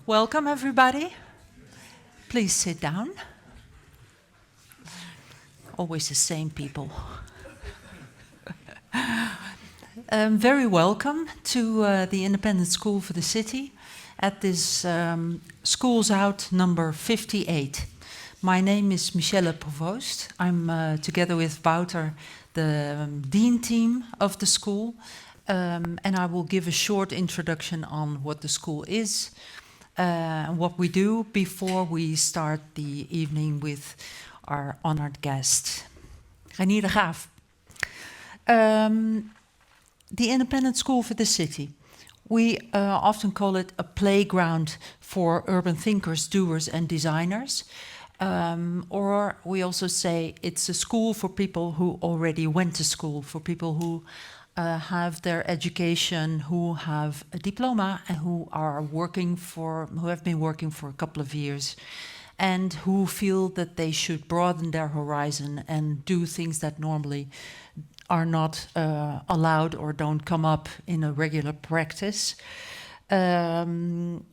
Welcome, everybody. Please sit down. Always the same people. Very welcome to the Independent School for the City at this Schools Out number 58. My name is Michelle Provoost. I'm together with Wouter, the Dean team of the school, and I will give a short introduction on what the school is, what we do before we start the evening with our honored guest, Reinier de Graaf. The Independent School for the City. We often call it a playground for urban thinkers, doers and designers. Or we also say it's a school for people who already went to school, for people who have their education, who have a diploma and who have been working for a couple of years and who feel that they should broaden their horizon and do things that normally are not allowed or don't come up in a regular practice. And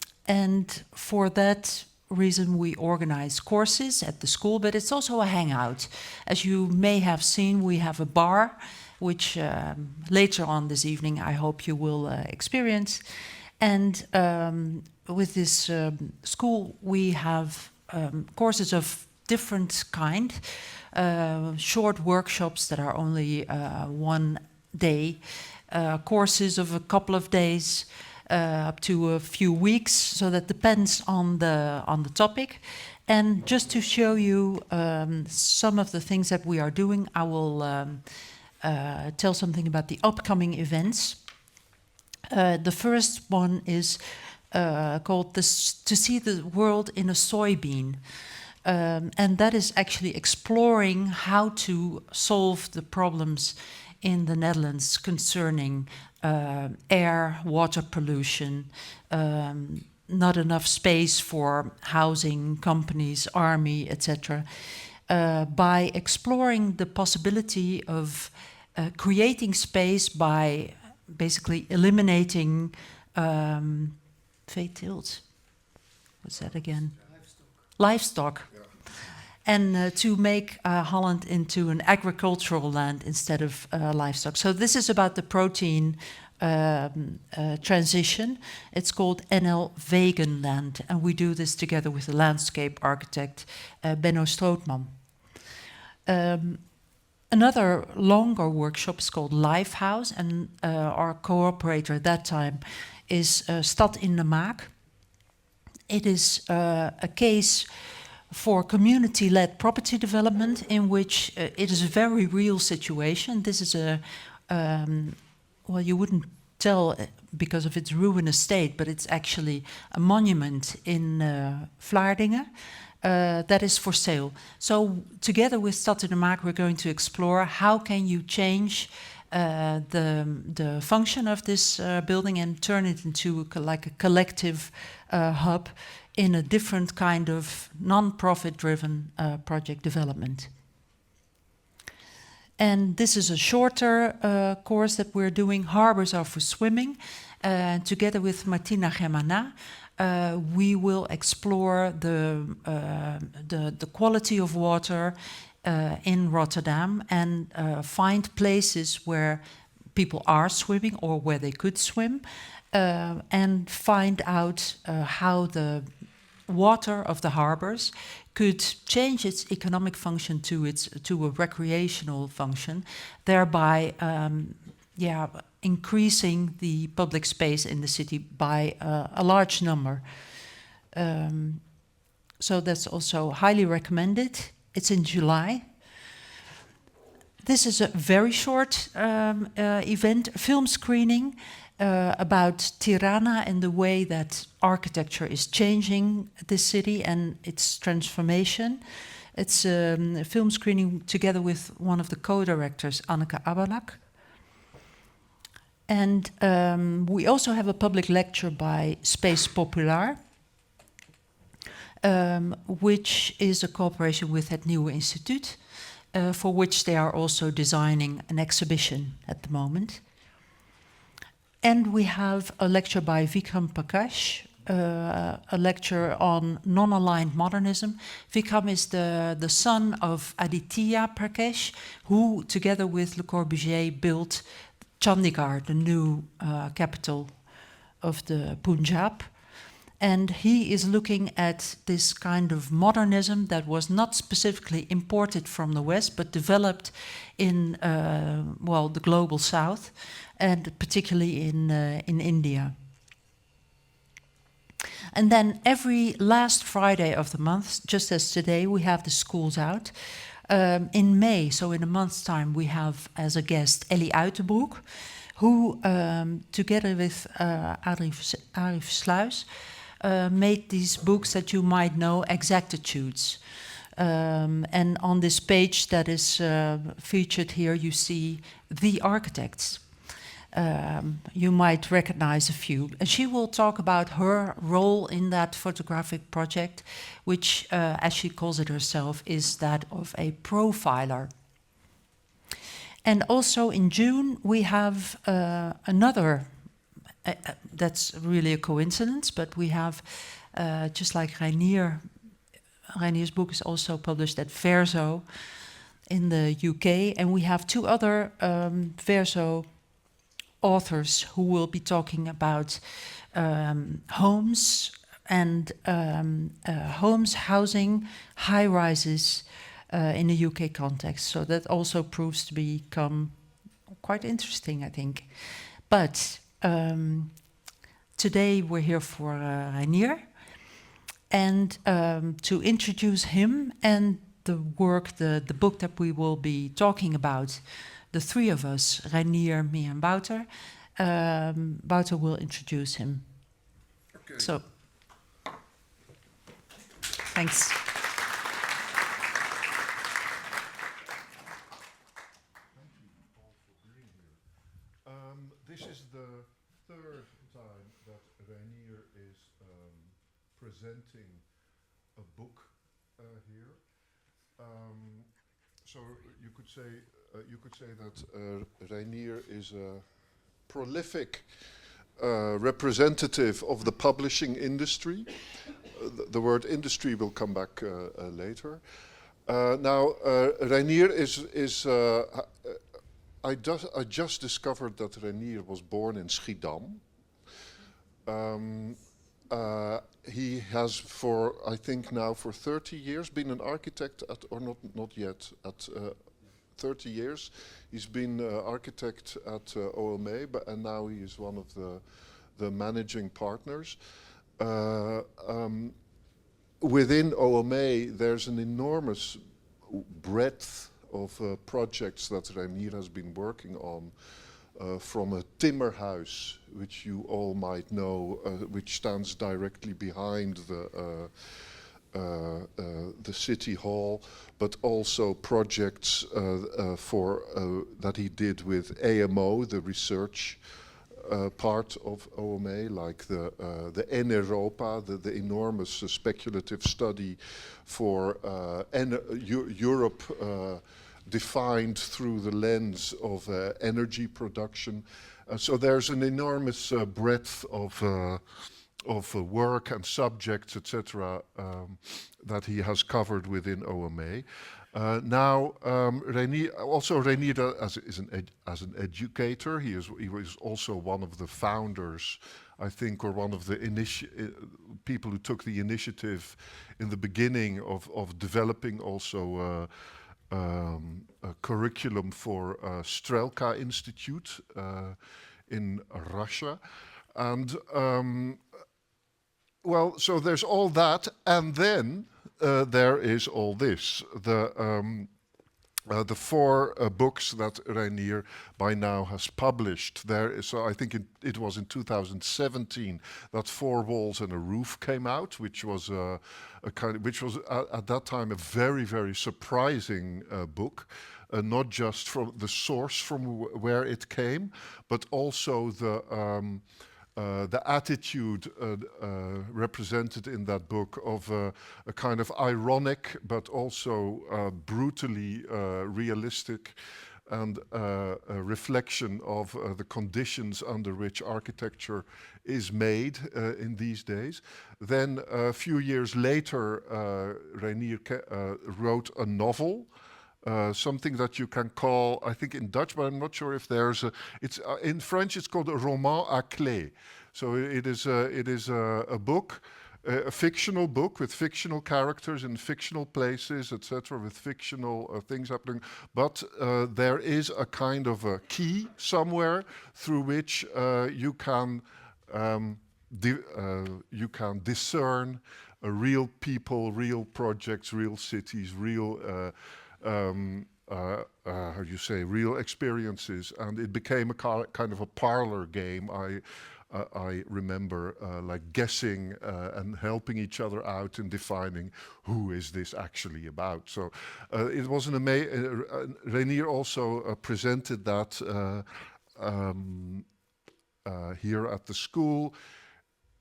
for that reason we organize courses at the school, but it's also a hangout. As you may have seen, we have a bar, which later on this evening I hope you will experience. And with this school we have courses of different kind, short workshops that are only 1 day, courses of a couple of days, up to a few weeks, so that depends on the topic. And just to show you some of the things that we are doing, I will tell something about the upcoming events. The first one is called To See the World in a Soybean. And that is actually exploring how to solve the problems in the Netherlands concerning air, water pollution, not enough space for housing, companies, army, etc. By exploring the possibility of creating space by basically eliminating veeteelt. What's that again? Livestock. And to make Holland into an agricultural land instead of livestock. So this is about the protein transition. It's called NL Vegan Land, and we do this together with the landscape architect Benno Strootman. Another longer workshop is called Lifehouse, and our cooperator at that time is Stad in de Maak. It is a case for community-led property development in which it is a very real situation. This is well, you wouldn't tell because of its ruinous state, but it's actually a monument in Vlaardingen that is for sale. So together with Stad in de Maak, we're going to explore how can you change the function of this building and turn it into like a collective hub in a different kind of non-profit driven project development. And this is a shorter course that we're doing, Harbors Are for Swimming. Together with Martina Germana, we will explore the quality of water in Rotterdam and find places where people are swimming or where they could swim, and find out how the water of the harbors could change its economic function to a recreational function, thereby increasing the public space in the city by a large number. So that's also highly recommended. It's in July. This is a very short event, a film screening about Tirana and the way that architecture is changing the city and its transformation. It's a film screening together with one of the co-directors, Anneke Abalak. And we also have a public lecture by Space Populaar, which is a cooperation with Het Nieuwe Instituut, for which they are also designing an exhibition at the moment. And we have a lecture by Vikram Prakash, a lecture on non-aligned modernism. Vikram is the son of Aditya Prakash, who, together with Le Corbusier, built Chandigarh, the new capital of the Punjab. And he is looking at this kind of modernism that was not specifically imported from the West, but developed in, well, the global South, and particularly in India. And then every last Friday of the month, just as today, we have the schools out. In May, so in a month's time, we have as a guest Ellie Uitenbroek, who, together with Arif Sluis, made these books that you might know, Exactitudes. And on this page that is featured here, you see the architects. You might recognize a few. And she will talk about her role in that photographic project, which, as she calls it herself, is that of a profiler. And also in June, we have another, that's really a coincidence, but we have, just like Reinier's book is also published at Verso in the UK, and we have two other Verso authors who will be talking about homes and homes, housing, high-rises in a UK context. So that also proves to become quite interesting, I think. But today we're here for Reinier, and to introduce him and the work, the book that we will be talking about, the three of us, Reinier, me, and Wouter. Wouter will introduce him. Okay. So, thanks. Thank you all for being here. This is the third time that Reinier is presenting a book here. So you could say that Reinier is a prolific representative of the publishing industry. The word industry will come back later. Now, Reinier is I just discovered that Reinier was born in Schiedam. He has, for I think now for 30 years, been an architect at, or not yet, at 30 years. He's been architect at OMA, and now he is one of the managing partners. Within OMA, there's an enormous breadth of projects that Reinier has been working on. From a timber house, which you all might know, which stands directly behind the city hall, but also projects that he did with AMO, the research part of OMA, like the En Europa, the enormous speculative study for Europe. Defined through the lens of energy production. So there's an enormous breadth of work and subjects, etc., that he has covered within OMA. Now, Reinier as an educator, he was also one of the founders, I think, or one of the people who took the initiative in the beginning of developing also a curriculum for Strelka Institute in Russia. And well, so there's all that, and then there is all this. The four books that Reinier by now has published. So I think it was in 2017 that Four Walls and a Roof came out, which was at that time a very, very surprising book, not just from the source from where it came, but also the attitude represented in that book of a kind of ironic but also brutally realistic and a reflection of the conditions under which architecture is made in these days. Then a few years later, Reinier wrote a novel, something that you can call, I think in Dutch, but I'm not sure if there's a, it's in French it's called a roman à clé. So it is a book, a fictional book with fictional characters in fictional places, etc., with fictional things happening. But there is a kind of a key somewhere through which you can discern real people, real projects, real cities, real how do you say, real experiences, and it became a kind of a parlor game. I remember like guessing and helping each other out in defining who is this actually about. So it was an amazing. Reinier also presented that here at the school.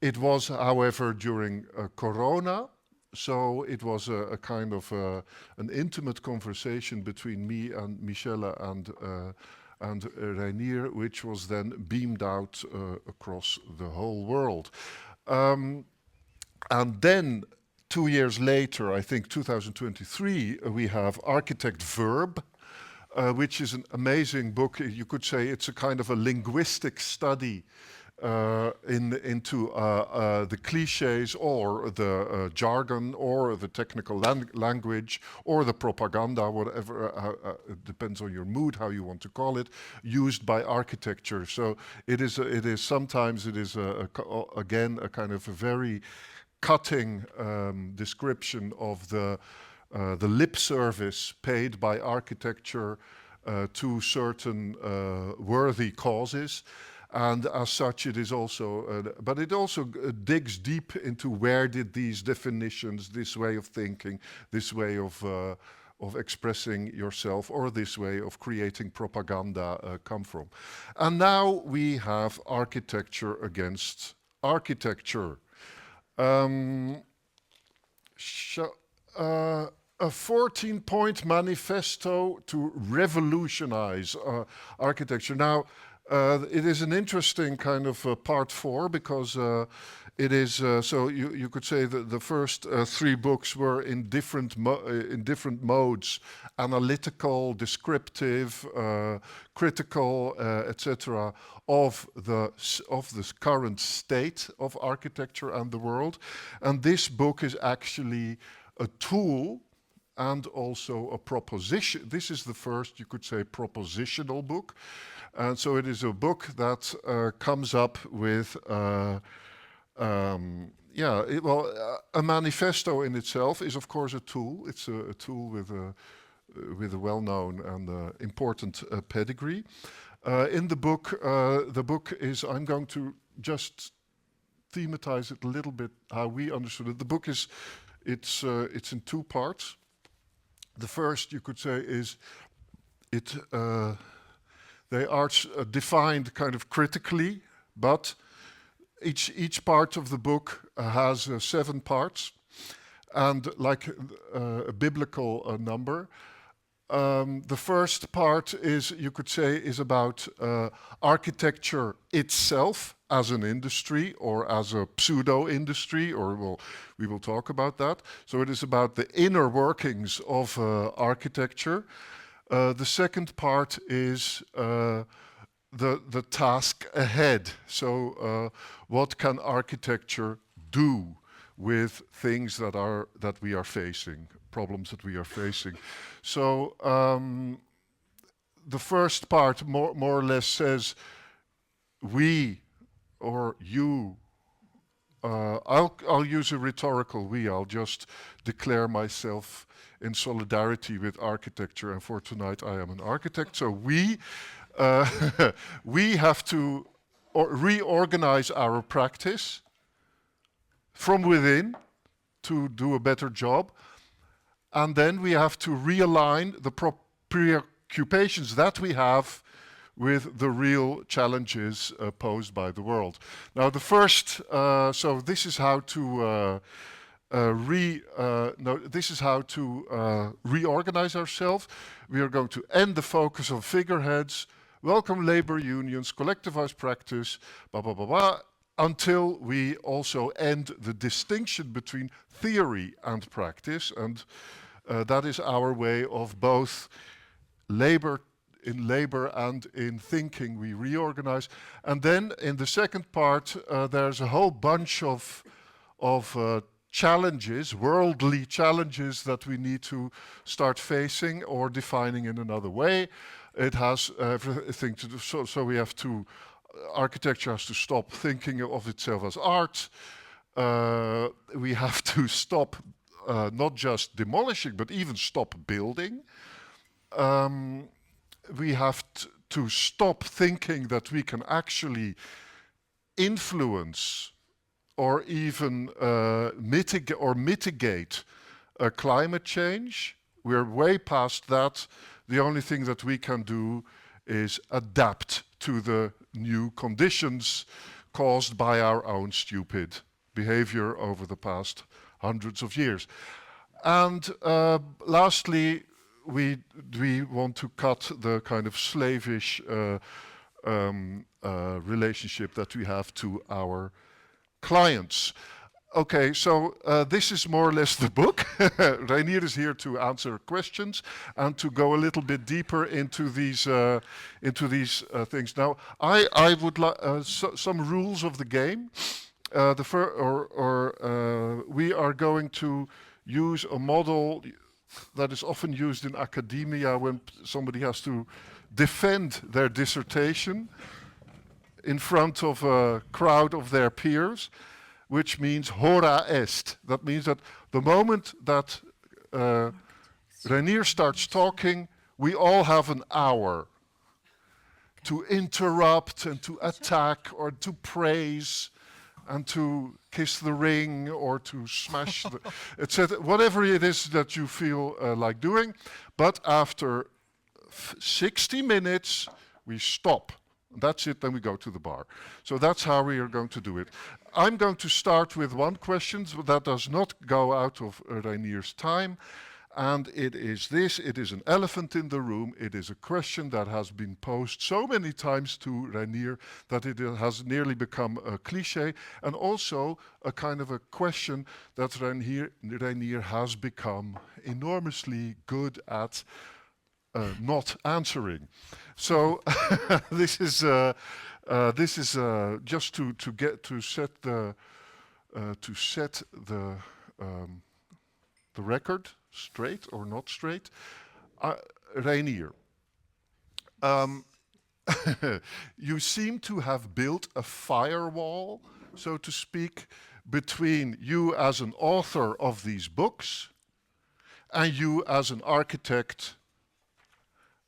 It was, however, during Corona. So it was a kind of an intimate conversation between me and Michelle and Reinier, which was then beamed out across the whole world. And then 2 years later, I think 2023, we have Architect Verb, which is an amazing book. You could say it's a kind of a linguistic study into the cliches or the jargon or the technical language or the propaganda, whatever, it depends on your mood, how you want to call it, used by architecture. So it is sometimes again a kind of a very cutting description of the lip service paid by architecture to certain worthy causes. And as such, it is also, but it also digs deep into where did these definitions, this way of thinking, this way of expressing yourself, or this way of creating propaganda come from. And now we have architecture against architecture. A 14-point manifesto to revolutionize architecture. Now, it is an interesting kind of part 4 because it is so you could say that the first 3 books were in different modes: analytical, descriptive, critical, etc. of the current state of architecture and the world. And this book is actually a tool and also a proposition. This is the first, you could say, propositional book. And so it is a book that comes up with, a manifesto in itself is of course a tool. It's a tool with a well-known and important pedigree. In the book is, I'm going to just thematize it a little bit how we understood it. The book is, it's in 2 parts. The first, you could say, is they are defined kind of critically, but each part of the book has 7 parts, and like a biblical number. The first part is, you could say, is about architecture itself as an industry or as a pseudo-industry, or we will talk about that. So it is about the inner workings of architecture. The second part is the task ahead. So what can architecture do with things that we are facing, problems that we are facing? So the first part more or less says we or you. I'll use a rhetorical we. I'll just declare myself in solidarity with architecture, and for tonight I am an architect. So we have to reorganize our practice from within to do a better job, and then we have to realign the preoccupations that we have with the real challenges posed by the world. Now the first, so this is how to no, this is how to reorganize ourselves. We are going to end the focus on figureheads, welcome labor unions, collectivized practice, blah, blah, blah, blah, until we also end the distinction between theory and practice. And that is our way of both labor and in thinking we reorganize. And then in the second part, there's a whole bunch of challenges, worldly challenges that we need to start facing or defining in another way. It has everything to do, so we have to, architecture has to stop thinking of itself as art. We have to stop not just demolishing, but even stop building. We have to stop thinking that we can actually influence or even mitigate climate change. We're way past that. The only thing that we can do is adapt to the new conditions caused by our own stupid behavior over the past hundreds of years. And lastly, we want to cut the kind of slavish relationship that we have to our clients. Okay, so this is more or less the book. Reinier is here to answer questions and to go a little bit deeper into these things. Now, I would like some rules of the game. We are going to use a model that is often used in academia when somebody has to defend their dissertation in front of a crowd of their peers, which means hora est. That means that the moment that Reinier starts talking, we all have an hour to interrupt and to attack or to praise and to kiss the ring or to smash the, etc. Whatever it is that you feel like doing. But after 60 minutes, we stop. That's it, then we go to the bar. So that's how we are going to do it. I'm going to start with one question that does not go out of Reinier's time. And it is this, it is an elephant in the room. It is a question that has been posed so many times to Reinier that it has nearly become a cliche, and also a kind of a question that Reinier has become enormously good at not answering. So this is just to set the record straight or not straight. Reinier, you seem to have built a firewall, so to speak, between you as an author of these books and you as an architect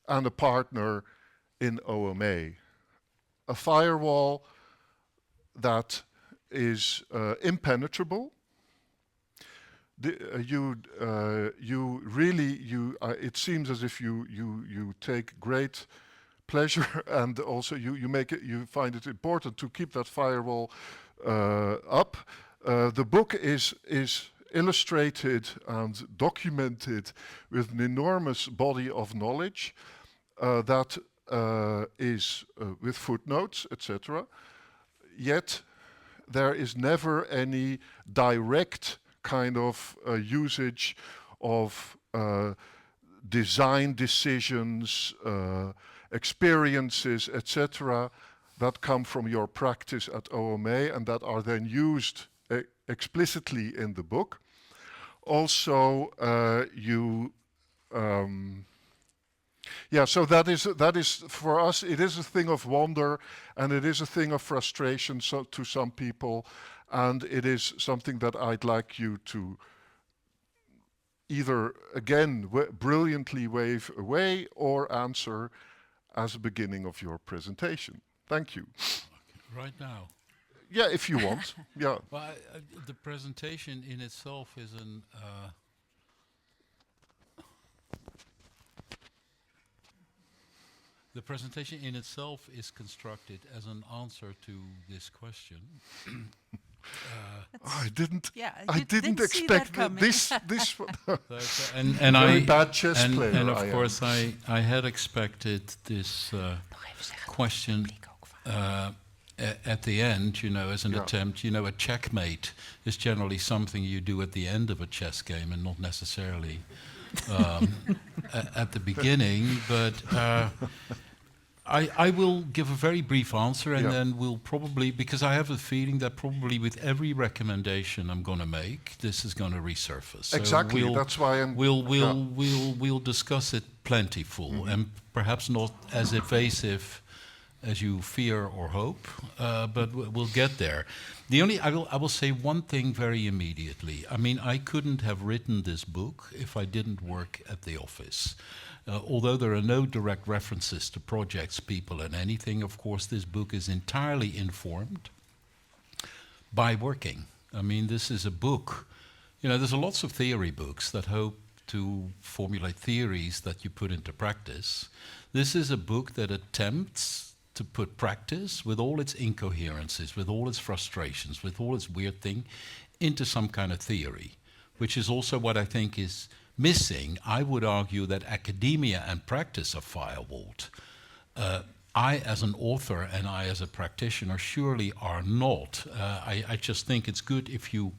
and a partner in OMA. A firewall that is impenetrable. It seems as if you take great pleasure, and also you find it important to keep that firewall up. The book is illustrated and documented with an enormous body of knowledge that is with footnotes, etc. Yet there is never any direct kind of usage of design decisions, experiences, etc., that come from your practice at OMA and that are then used explicitly in the book. Also, so that is for us. It is a thing of wonder, and it is a thing of frustration to some people, and it is something that I'd like you to either again brilliantly wave away or answer as a beginning of your presentation. Thank you. Right now. Yeah, if you want. Yeah. Well, the presentation in itself is an. The presentation in itself is constructed as an answer to this question. I didn't. Yeah, I you didn't didn't see that expect coming. this. And Very I bad chess and, player. and of I am. course I had expected this question at the end, as an Yeah. attempt. A checkmate is generally something you do at the end of a chess game and not necessarily at the beginning. But I will give a very brief answer, and Yeah. then we'll probably, because I have a feeling that probably with every recommendation I'm going to make, this is going to resurface. So Exactly. we'll, That's why I'm. we'll discuss it plentiful, and perhaps not as evasive as you fear or hope, but we'll get there. I will say one thing very immediately. I mean, I couldn't have written this book if I didn't work at the office. Although there are no direct references to projects, people, and anything, of course, this book is entirely informed by working. I mean, this is a book. There's lots of theory books that hope to formulate theories that you put into practice. This is a book that attempts to put practice, with all its incoherences, with all its frustrations, with all its weird thing, into some kind of theory, which is also what I think is missing. I would argue that academia and practice are firewalled. I, as an author, and I, as a practitioner, surely are not. I just think it's good if you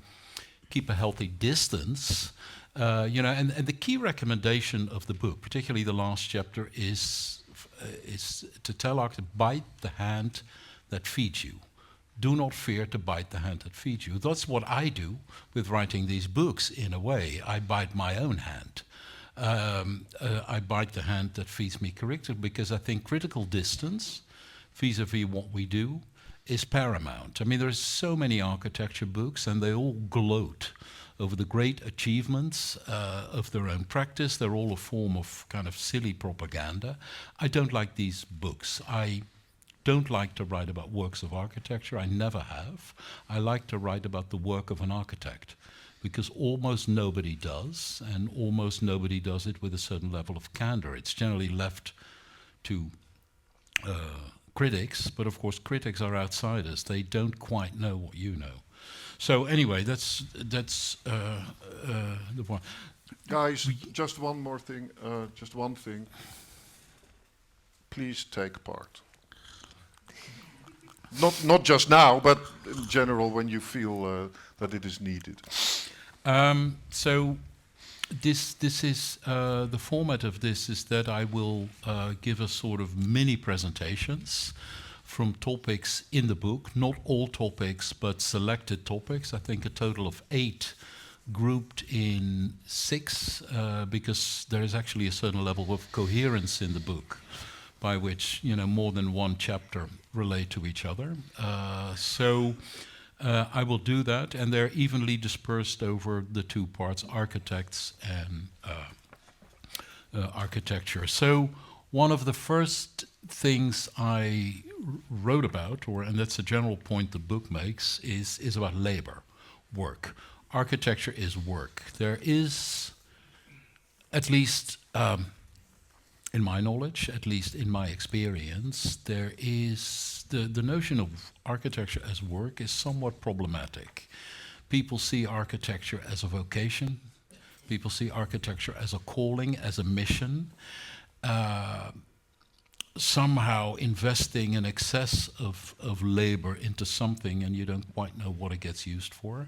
keep a healthy distance. And the key recommendation of the book, particularly the last chapter, is to tell us to bite the hand that feeds you. Do not fear to bite the hand that feeds you. That's what I do with writing these books, in a way. I bite my own hand. I bite the hand that feeds me correctly, because I think critical distance, vis-a-vis what we do, is paramount. I mean, there's so many architecture books, and they all gloat over the great achievements of their own practice. They're all a form of kind of silly propaganda. I don't like these books. I don't like to write about works of architecture. I never have. I like to write about the work of an architect, because almost nobody does, and almost nobody does it with a certain level of candor. It's generally left to critics, but of course critics are outsiders. They don't quite know what you know. So anyway, that's the point. Guys, just one more thing. Just one thing. Please take part. Not just now, but in general when you feel that it is needed. So this is the format of this is that I will give a sort of mini presentations from topics in the book, not all topics, but selected topics. I think a total of 8, grouped in 6, because there is actually a certain level of coherence in the book, by which more than one chapter relate to each other. So I will do that, and they're evenly dispersed over the 2 parts, architects and architecture. So one of the first things I wrote about, and that's a general point the book makes, is about labor, work. Architecture is work. There is, at least in my knowledge, at least in my experience, there is the notion of architecture as work is somewhat problematic. People see architecture as a vocation. People see architecture as a calling, as a mission. Somehow investing in excess of labor into something, and you don't quite know what it gets used for.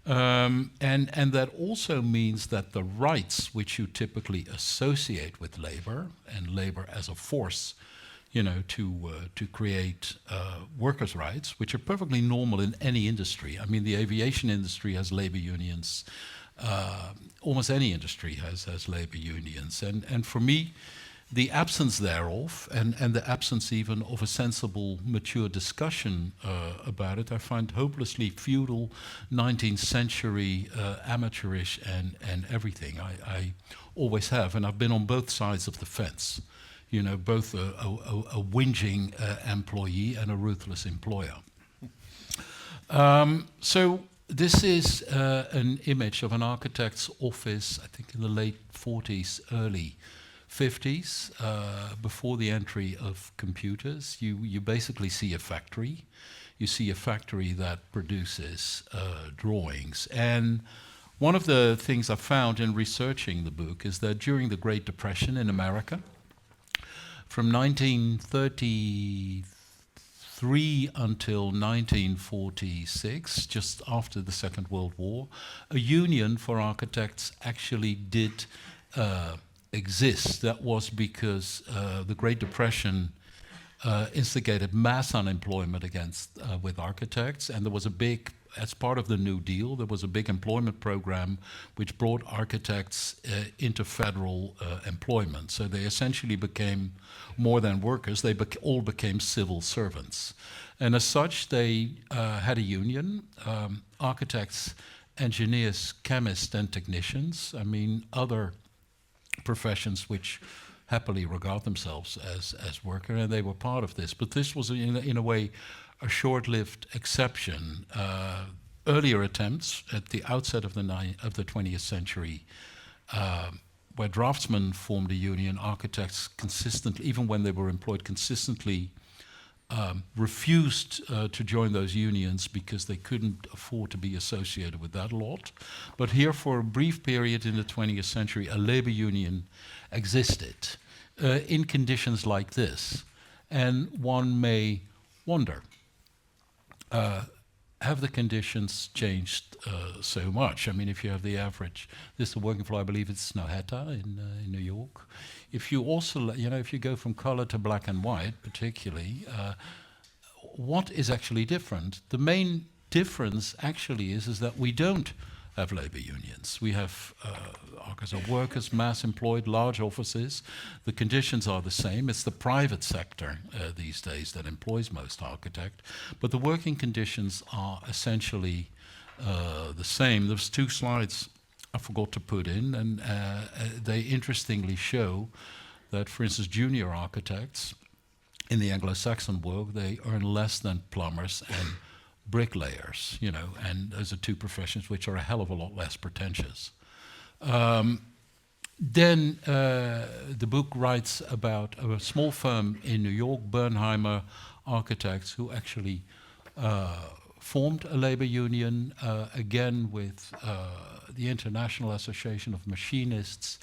And that also means that the rights which you typically associate with labor, and labor as a force, to create workers' rights, which are perfectly normal in any industry. I mean, the aviation industry has labor unions. Almost any industry has labor unions. And for me, the absence thereof, and the absence even of a sensible, mature discussion about it, I find hopelessly feudal, 19th century, amateurish, and everything. I always have, and I've been on both sides of the fence. Both a whinging employee and a ruthless employer. So this is an image of an architect's office, I think in the late 40s, early 50s, before the entry of computers. You basically see a factory. you see a factory that produces drawings. And one of the things I found in researching the book is that during the Great Depression in America, from 1933 until 1946, just after the Second World War, a union for architects actually did exist. That was because the Great Depression instigated mass unemployment with architects, and there was a big, as part of the New Deal, there was a big employment program which brought architects into federal employment. So they essentially became more than workers, they all became civil servants. And as such, they had a union, architects, engineers, chemists, and technicians. I mean, other professions which happily regard themselves as worker, and they were part of this. But this was, in a way, a short-lived exception. Earlier attempts at the outset of the 20th century, where draftsmen formed a union, architects consistently, even when they were employed, consistently refused to join those unions because they couldn't afford to be associated with that lot. But here, for a brief period in the 20th century, a labor union existed in conditions like this. And one may wonder, have the conditions changed so much? I mean, if you have the average, this is the working floor, I believe it's Snøhetta in New York. If you also, if you go from color to black and white, particularly, what is actually different? The main difference actually is that we don't have labor unions. We have architects are workers, mass employed, large offices. The conditions are the same. It's the private sector these days that employs most architects. But the working conditions are essentially the same. There's 2 slides I forgot to put in, and they interestingly show that, for instance, junior architects in the Anglo-Saxon world, they earn less than plumbers and bricklayers, and those are 2 professions which are a hell of a lot less pretentious. Then the book writes about a small firm in New York, Bernheimer Architects, who actually formed a labor union, again with the International Association of Machinists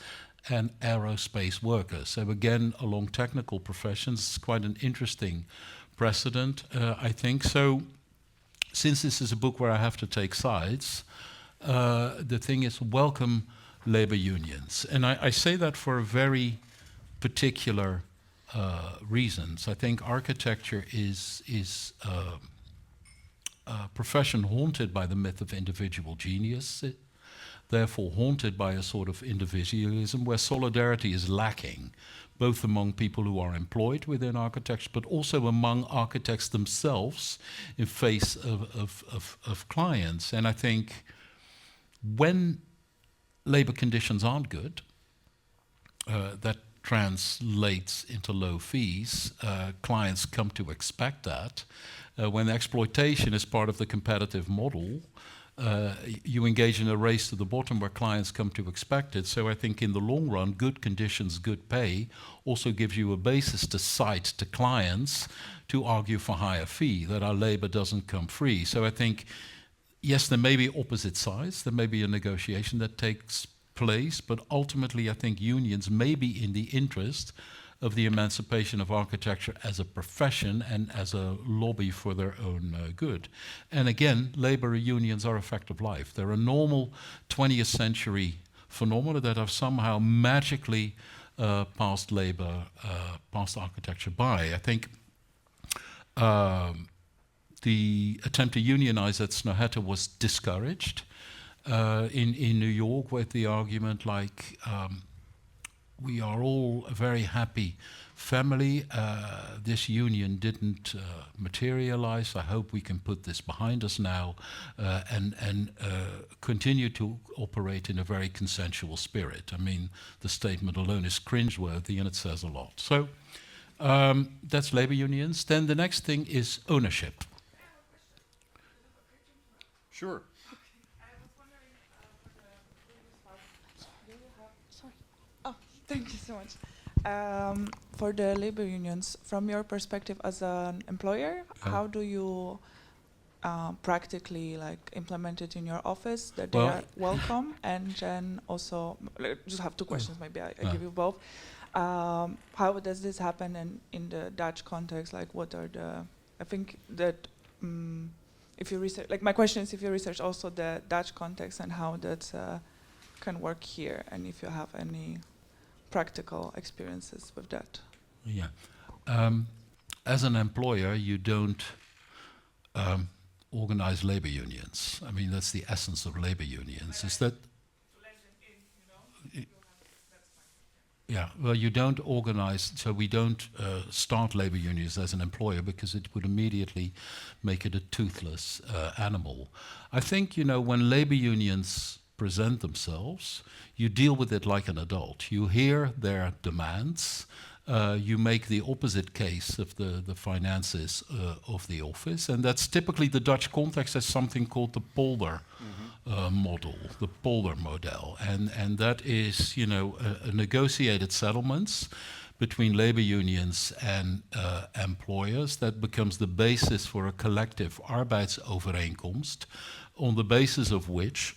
and Aerospace Workers. So again, along technical professions, it's quite an interesting precedent, I think. So since this is a book where I have to take sides, the thing is, welcome labor unions. And I say that for very particular reasons. I think architecture is a profession haunted by the myth of individual genius, therefore haunted by a sort of individualism where solidarity is lacking, both among people who are employed within architecture, but also among architects themselves in face of clients. And I think when labor conditions aren't good, that translates into low fees. Clients come to expect that. When exploitation is part of the competitive model, you engage in a race to the bottom where clients come to expect it. So I think in the long run, good conditions, good pay also gives you a basis to cite to clients to argue for higher fee, that our labor doesn't come free. So I think, yes, there may be opposite sides, there may be a negotiation that takes place, but ultimately I think unions may be in the interest of the emancipation of architecture as a profession and as a lobby for their own good. And again, labor unions are a fact of life. They're a normal 20th century phenomena that have somehow magically passed architecture by. I think the attempt to unionize at Snøhetta was discouraged in New York with the argument like, we are all a very happy family. This union didn't materialize. I hope we can put this behind us now and continue to operate in a very consensual spirit. I mean, the statement alone is cringeworthy and it says a lot. So that's labor unions. Then the next thing is ownership. Sure. Thank you so much. For the labor unions, from your perspective as an employer, how do you practically like implemented in your office, that they Well- are welcome? And then also, just have two questions, maybe I Yeah. give you both. How does this happen in the Dutch context? Like, what are the, I think that if you research, like my question is if you research also the Dutch context and how that can work here, and if you have any practical experiences with that. Yeah. As an employer, you don't organize labor unions. I mean, that's the essence of labor unions. Is that? Yeah, well, you don't organize, so we don't start labor unions as an employer because it would immediately make it a toothless animal. I think, when labor unions present themselves, you deal with it like an adult. You hear their demands, you make the opposite case of the finances of the office, and that's typically the Dutch context as something called the polder model, the polder model, and that is, a negotiated settlements between labor unions and employers that becomes the basis for a collective arbeidsovereenkomst, on the basis of which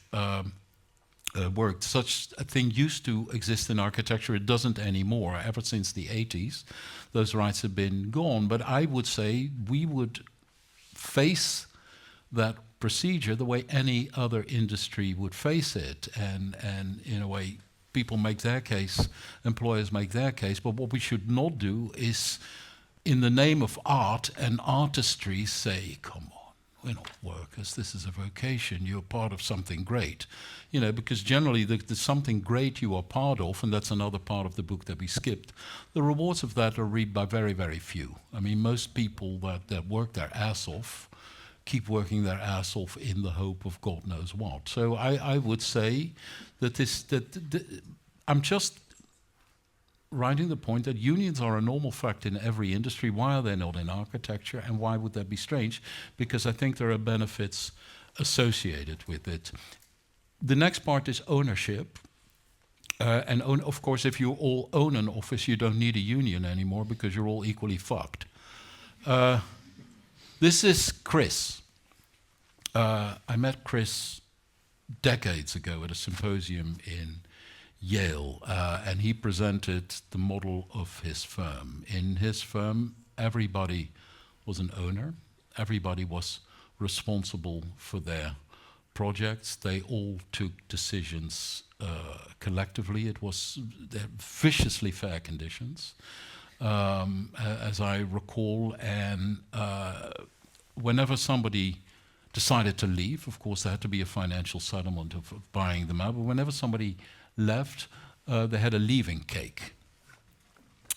worked. Such a thing used to exist in architecture. It doesn't anymore. Ever since the 80s, those rights have been gone. But I would say we would face that procedure the way any other industry would face it. And in a way, people make their case, employers make their case. But what we should not do is, in the name of art and artistry, say, come on, we're not workers, this is a vocation, you're part of something great. Because generally the something great you are part of, and that's another part of the book that we skipped, the rewards of that are reaped by very, very few. I mean, most people that work their ass off keep working their ass off in the hope of God knows what. So I would say that I'm just writing the point that unions are a normal fact in every industry. Why are they not in architecture, and why would that be strange? Because I think there are benefits associated with it. The next part is ownership. Of course, if you all own an office, you don't need a union anymore because you're all equally fucked. This is Chris. I met Chris decades ago at a symposium in Yale, and he presented the model of his firm. In his firm, everybody was an owner. Everybody was responsible for their projects. They all took decisions collectively. It was viciously fair conditions, as I recall. And whenever somebody decided to leave, of course, there had to be a financial settlement of buying them out. But whenever somebody left, they had a leaving cake.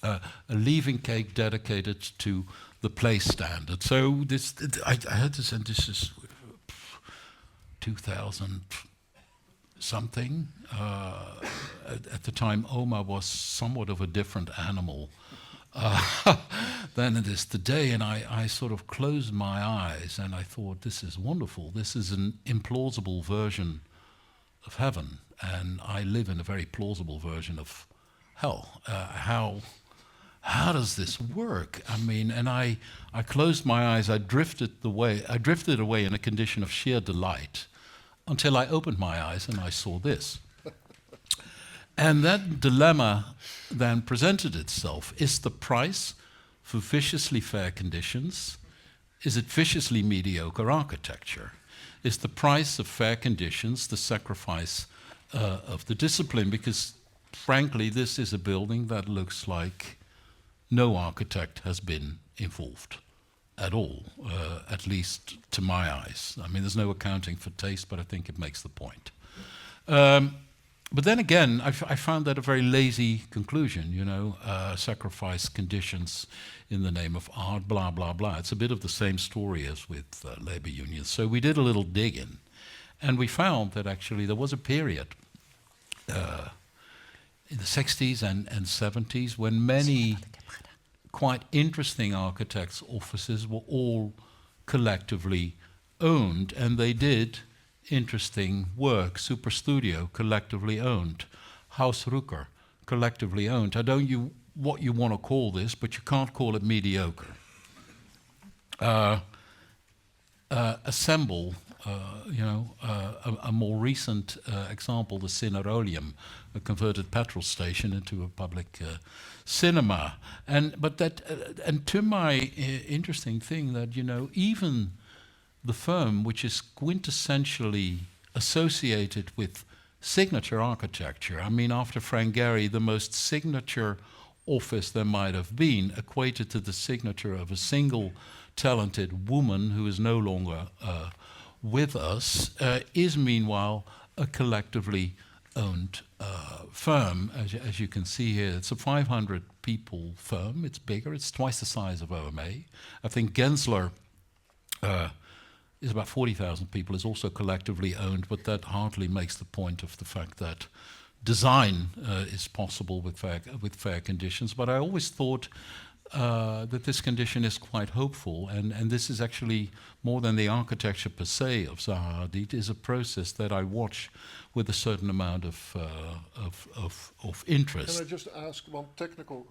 A leaving cake dedicated to the place standard. So I had this, and this is 2000 something. At the time, Oma was somewhat of a different animal than it is today, and I sort of closed my eyes and I thought, this is wonderful. This is an implausible version of heaven, and I live in a very plausible version of hell. How does this work? I mean, and I closed my eyes. I drifted away in a condition of sheer delight until I opened my eyes and I saw this. And that dilemma then presented itself. Is the price for viciously fair conditions, is it viciously mediocre architecture? Is the price of fair conditions the sacrifice of the discipline? Because frankly, this is a building that looks like no architect has been involved at all, at least to my eyes. I mean, there's no accounting for taste, but I think it makes the point. But then again, I found that a very lazy conclusion, sacrifice conditions in the name of art, blah, blah, blah. It's a bit of the same story as with labor unions. So we did a little digging, and we found that actually there was a period in the 60s and 70s when many quite interesting architects' offices were all collectively owned, and they did interesting work. Super Studio, collectively owned. House Rucker, collectively owned. I don't know what you want to call this, but you can't call it mediocre. assemble, a more recent example, the Cinerolium, a converted petrol station into a public cinema. And to my interesting thing that even the firm, which is quintessentially associated with signature architecture. I mean, after Frank Gehry, the most signature office there might have been, equated to the signature of a single talented woman who is no longer with us, is meanwhile a collectively owned firm. As you can see here, it's a 500 people firm. It's bigger. It's twice the size of OMA. I think Gensler is about 40,000 people, is also collectively owned, but that hardly makes the point of the fact that design is possible with fair conditions. But I always thought that this condition is quite hopeful, and this is actually more than the architecture per se of Zaha Hadid. Is a process that I watch with a certain amount of interest. Can I just ask one technical?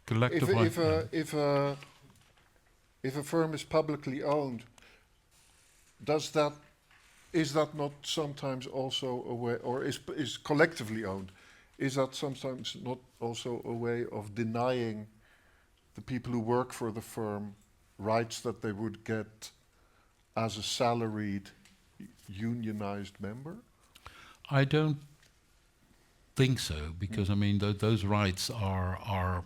Collective if a firm is publicly owned, is that not sometimes also a way, or is collectively owned? Is that sometimes not also a way of denying the people who work for the firm rights that they would get as a salaried, unionized member? I don't think so, because I mean those rights are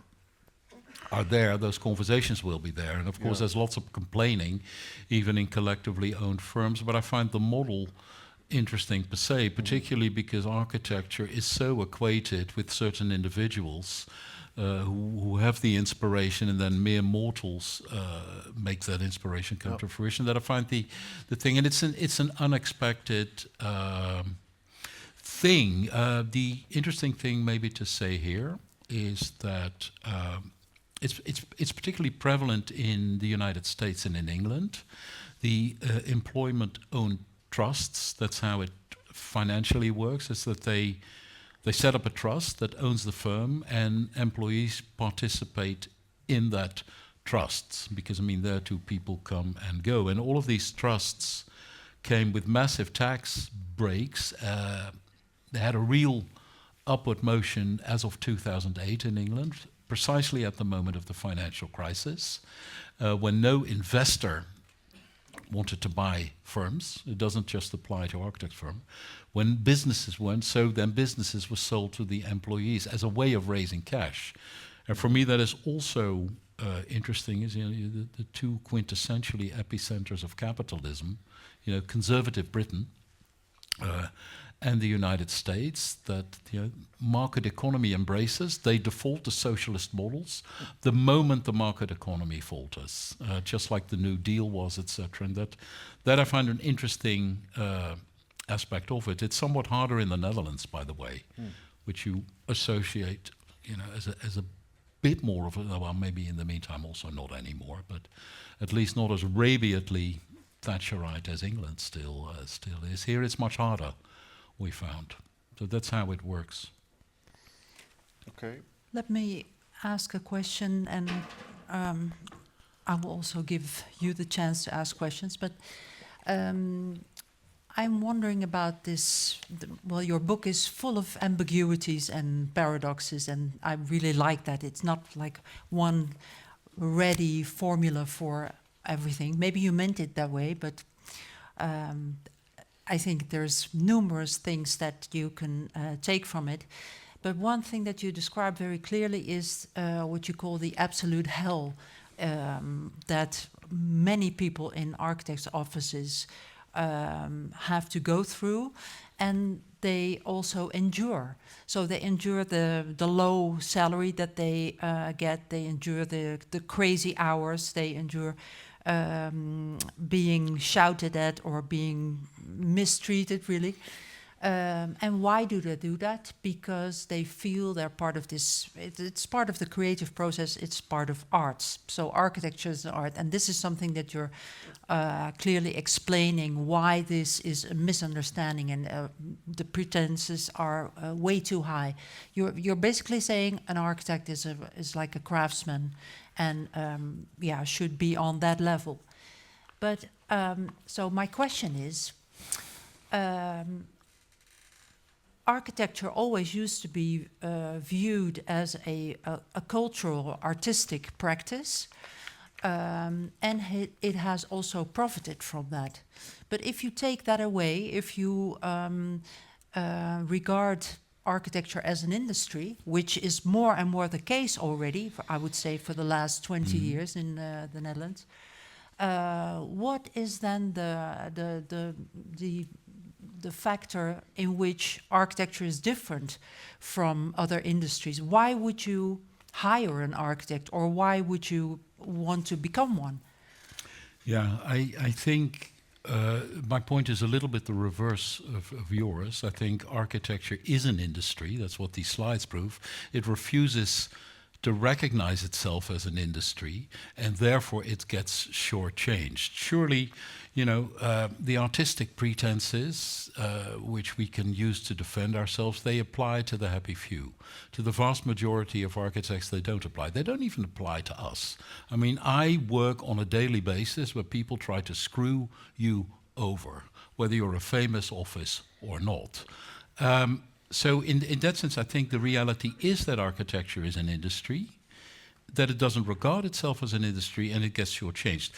there. Those conversations will be there, and of course there's lots of complaining, even in collectively owned firms. But I find the model interesting per se, particularly because architecture is so equated with certain individuals who have the inspiration, and then mere mortals make that inspiration come to fruition. That I find the thing, and it's an unexpected thing. The interesting thing maybe to say here is that it's particularly prevalent in the United States and in England. The employment-owned trusts, that's how it financially works, is that they set up a trust that owns the firm, and employees participate in that trust, because I mean there too people come and go, and all of these trusts came with massive tax breaks. They had a real upward motion as of 2008 in England, precisely at the moment of the financial crisis, when no investor wanted to buy firms. It doesn't just apply to architect firm. When businesses weren't, so then businesses were sold to the employees as a way of raising cash. And for me, that is also interesting, is the two quintessentially epicenters of capitalism, conservative Britain and the United States, that market economy embraces. They default to socialist models the moment the market economy falters, just like the New Deal was, etc. And that I find an interesting aspect of it. It's somewhat harder in the Netherlands, by the way, which you associate, as a bit more of a, well, maybe in the meantime also not anymore, but at least not as rabiately Thatcherite as England still is. Here it's much harder, we found. So that's how it works. Okay. Let me ask a question, and I will also give you the chance to ask questions, but I'm wondering about this. Well, your book is full of ambiguities and paradoxes, and I really like that. It's not like one ready formula for everything. Maybe you meant it that way, but I think there's numerous things that you can take from it. But one thing that you describe very clearly is what you call the absolute hell that many people in architects' offices have to go through, and they also endure. So they endure the low salary that they get, they endure the crazy hours, they endure being shouted at or being mistreated, really. And why do they do that? Because they feel they're part of this, it's part of the creative process, it's part of arts. So architecture is art, and this is something that you're clearly explaining why this is a misunderstanding, and the pretenses are way too high. You're basically saying an architect is like a craftsman, and should be on that level. But So my question is, architecture always used to be viewed as a cultural, artistic practice, and it has also profited from that. But if you take that away, if you regard architecture as an industry, which is more and more the case already, I would say for the last 20 years in the Netherlands, what is then the factor in which architecture is different from other industries? Why would you hire an architect, or why would you want to become one? Yeah, I think my point is a little bit the reverse of yours. I think architecture is an industry. That's what these slides prove. It refuses to recognize itself as an industry, and therefore it gets shortchanged. Surely, the artistic pretenses, which we can use to defend ourselves, they apply to the happy few. To the vast majority of architects, they don't apply. They don't even apply to us. I mean, I work on a daily basis where people try to screw you over, whether you're a famous office or not. So in that sense, I think the reality is that architecture is an industry, that it doesn't regard itself as an industry, and it gets shortchanged.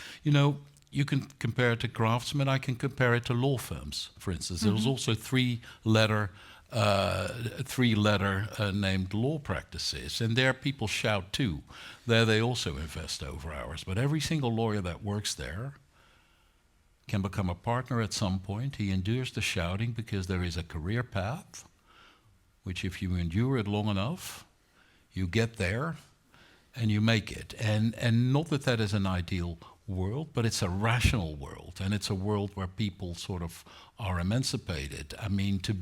You can compare it to craftsmen. I can compare it to law firms, for instance. There's also three-letter named law practices, and there people shout too. There they also invest over hours. But every single lawyer that works there can become a partner at some point. He endures the shouting because there is a career path, which if you endure it long enough, you get there and you make it. And not that that is an ideal world, but it's a rational world, and it's a world where people sort of are emancipated. I mean, to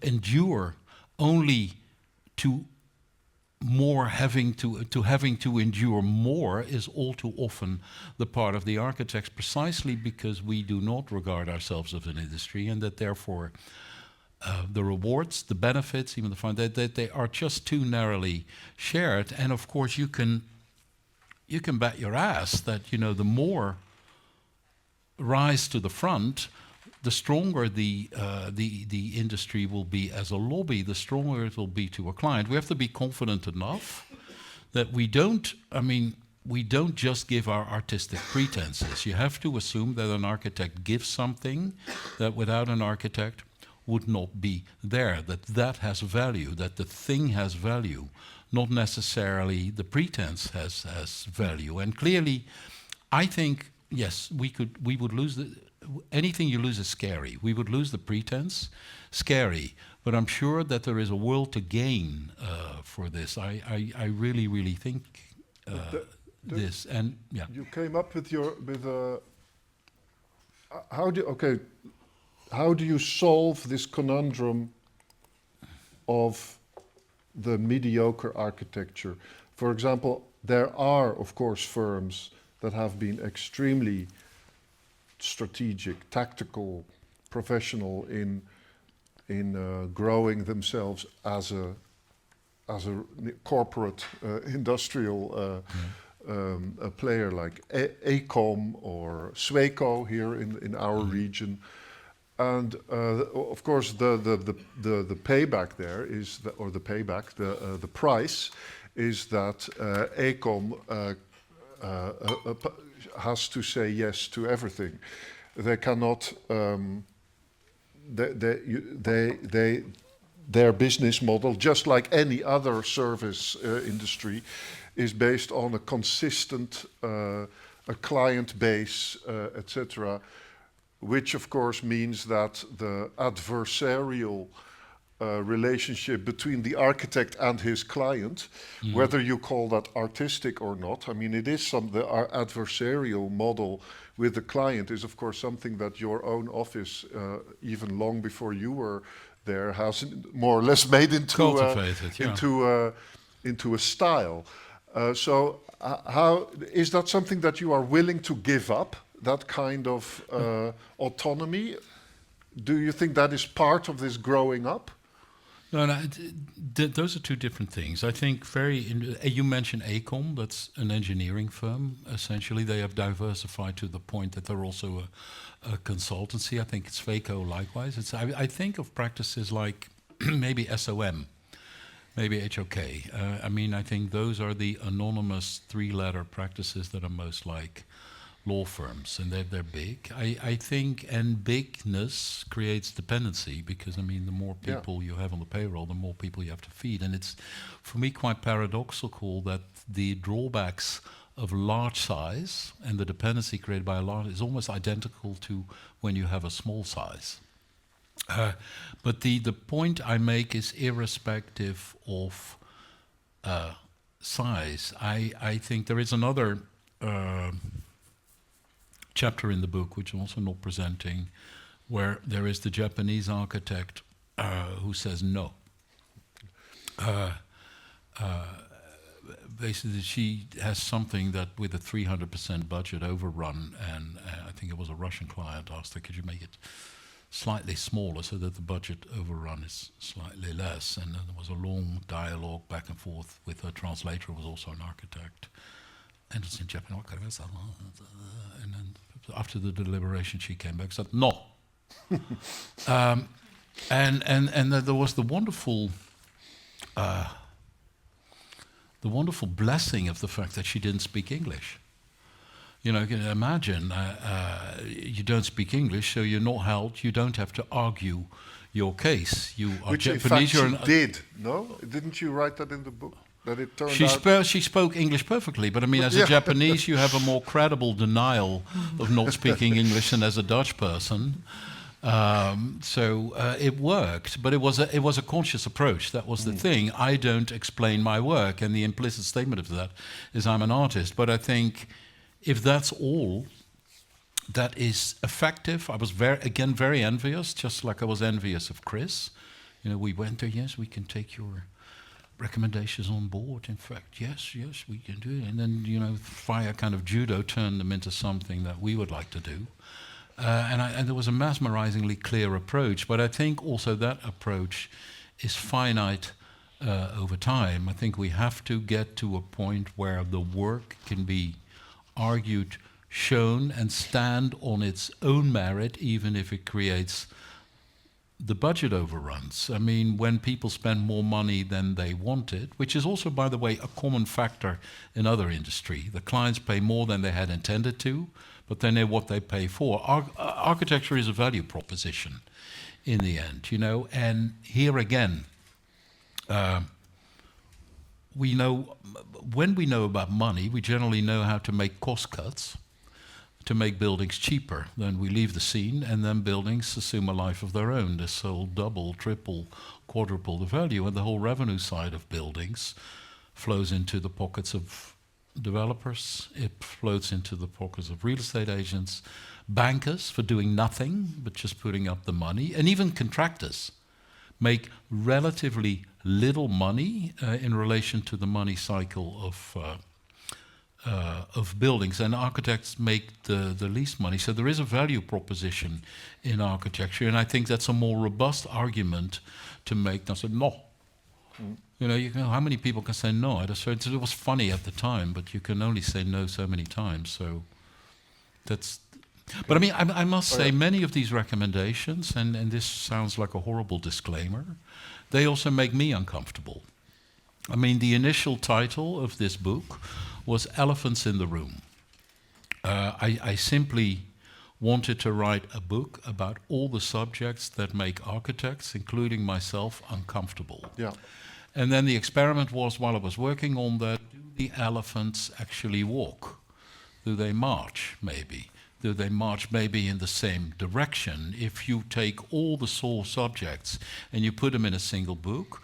endure only to more having to endure more is all too often the part of the architects, precisely because we do not regard ourselves as an industry, and that therefore the rewards, the benefits, even the fun, that they are just too narrowly shared. And of course, you can bet your ass that the more rise to the front, the stronger the industry will be as a lobby, the stronger it will be to a client. We have to be confident enough that we don't just give our artistic pretenses. You have to assume that an architect gives something that without an architect would not be there, that has value, that the thing has value, not necessarily the pretense has value. And clearly, I think, yes, we would lose anything you lose is scary. We would lose the pretense, scary. But I'm sure that there is a world to gain for this. I really, really think this. And yeah, you came up with how do you solve this conundrum of the mediocre architecture? For example, there are, of course, firms that have been extremely strategic, tactical, professional in growing themselves as a corporate industrial a player like ACOM or Sweco here in our region. And of course, the payback there is, the price is that ACOM has to say yes to everything. They cannot. Their business model, just like any other service industry, is based on a consistent a client base, etc., which of course means that the adversarial relationship between the architect and his client, whether you call that artistic or not, I mean, it is the adversarial model with the client is of course something that your own office, even long before you were there, has more or less made into into a style. So how is that something that you are willing to give up? That kind of autonomy? Do you think that is part of this growing up? No, no, those are two different things. I think you mentioned AECOM, that's an engineering firm, essentially. They have diversified to the point that they're also a consultancy. I think it's FACO likewise. I think of practices like maybe SOM, maybe HOK. I think those are the anonymous three-letter practices that are most like law firms, and they're big. I think, and bigness creates dependency, because the more people you have on the payroll, the more people you have to feed. And it's, for me, quite paradoxical that the drawbacks of large size and the dependency created by a large is almost identical to when you have a small size. But the point I make is irrespective of size. I think there is another chapter in the book, which I'm also not presenting, where there is the Japanese architect who says no. Basically, she has something that with a 300% budget overrun, and I think it was a Russian client asked her, could you make it slightly smaller so that the budget overrun is slightly less? And then there was a long dialogue back and forth with her translator, who was also an architect. And it's in Japanese. And then after the deliberation, she came back and said, no. And there was the wonderful blessing of the fact that she didn't speak English. You can imagine, you don't speak English, so you're not held, you don't have to argue your case. You are Which Japanese. in fact she did, no? Didn't you write that in the book? That it turned out... She spoke English perfectly, but as a Japanese, you have a more credible denial of not speaking English than as a Dutch person. So it worked, but it was a conscious approach. That was the thing. I don't explain my work, and the implicit statement of that is I'm an artist. But I think if that's all that is effective, I was very envious, just like I was envious of Chris. We went there, yes, we can take your recommendations on board. In fact, yes, we can do it. And then, via kind of judo, turned them into something that we would like to do. And there was a mesmerizingly clear approach, but I think also that approach is finite over time. I think we have to get to a point where the work can be argued, shown, and stand on its own merit, even if it creates the budget overruns. When people spend more money than they wanted, which is also, by the way, a common factor in other industry. The clients pay more than they had intended to, but they know what they pay for. Architecture is a value proposition in the end, and here again, we know, when we know about money, we generally know how to make cost cuts to make buildings cheaper. Then we leave the scene, and then buildings assume a life of their own. They're sold double, triple, quadruple the value, and the whole revenue side of buildings flows into the pockets of developers. It floats into the pockets of real estate agents, bankers for doing nothing but just putting up the money, and even contractors make relatively little money in relation to the money cycle of buildings, and architects make the least money. So there is a value proposition in architecture, and I think that's a more robust argument to make than say no. How many people can say no? It was funny at the time, but you can only say no so many times. So that's. But I must say, many of these recommendations, and this sounds like a horrible disclaimer, they also make me uncomfortable. The initial title of this book was Elephants in the Room. I simply wanted to write a book about all the subjects that make architects, including myself, uncomfortable. Yeah. And then the experiment was, while I was working on that, do the elephants actually walk? Do they march, maybe? Do they march maybe in the same direction? If you take all the soul subjects and you put them in a single book,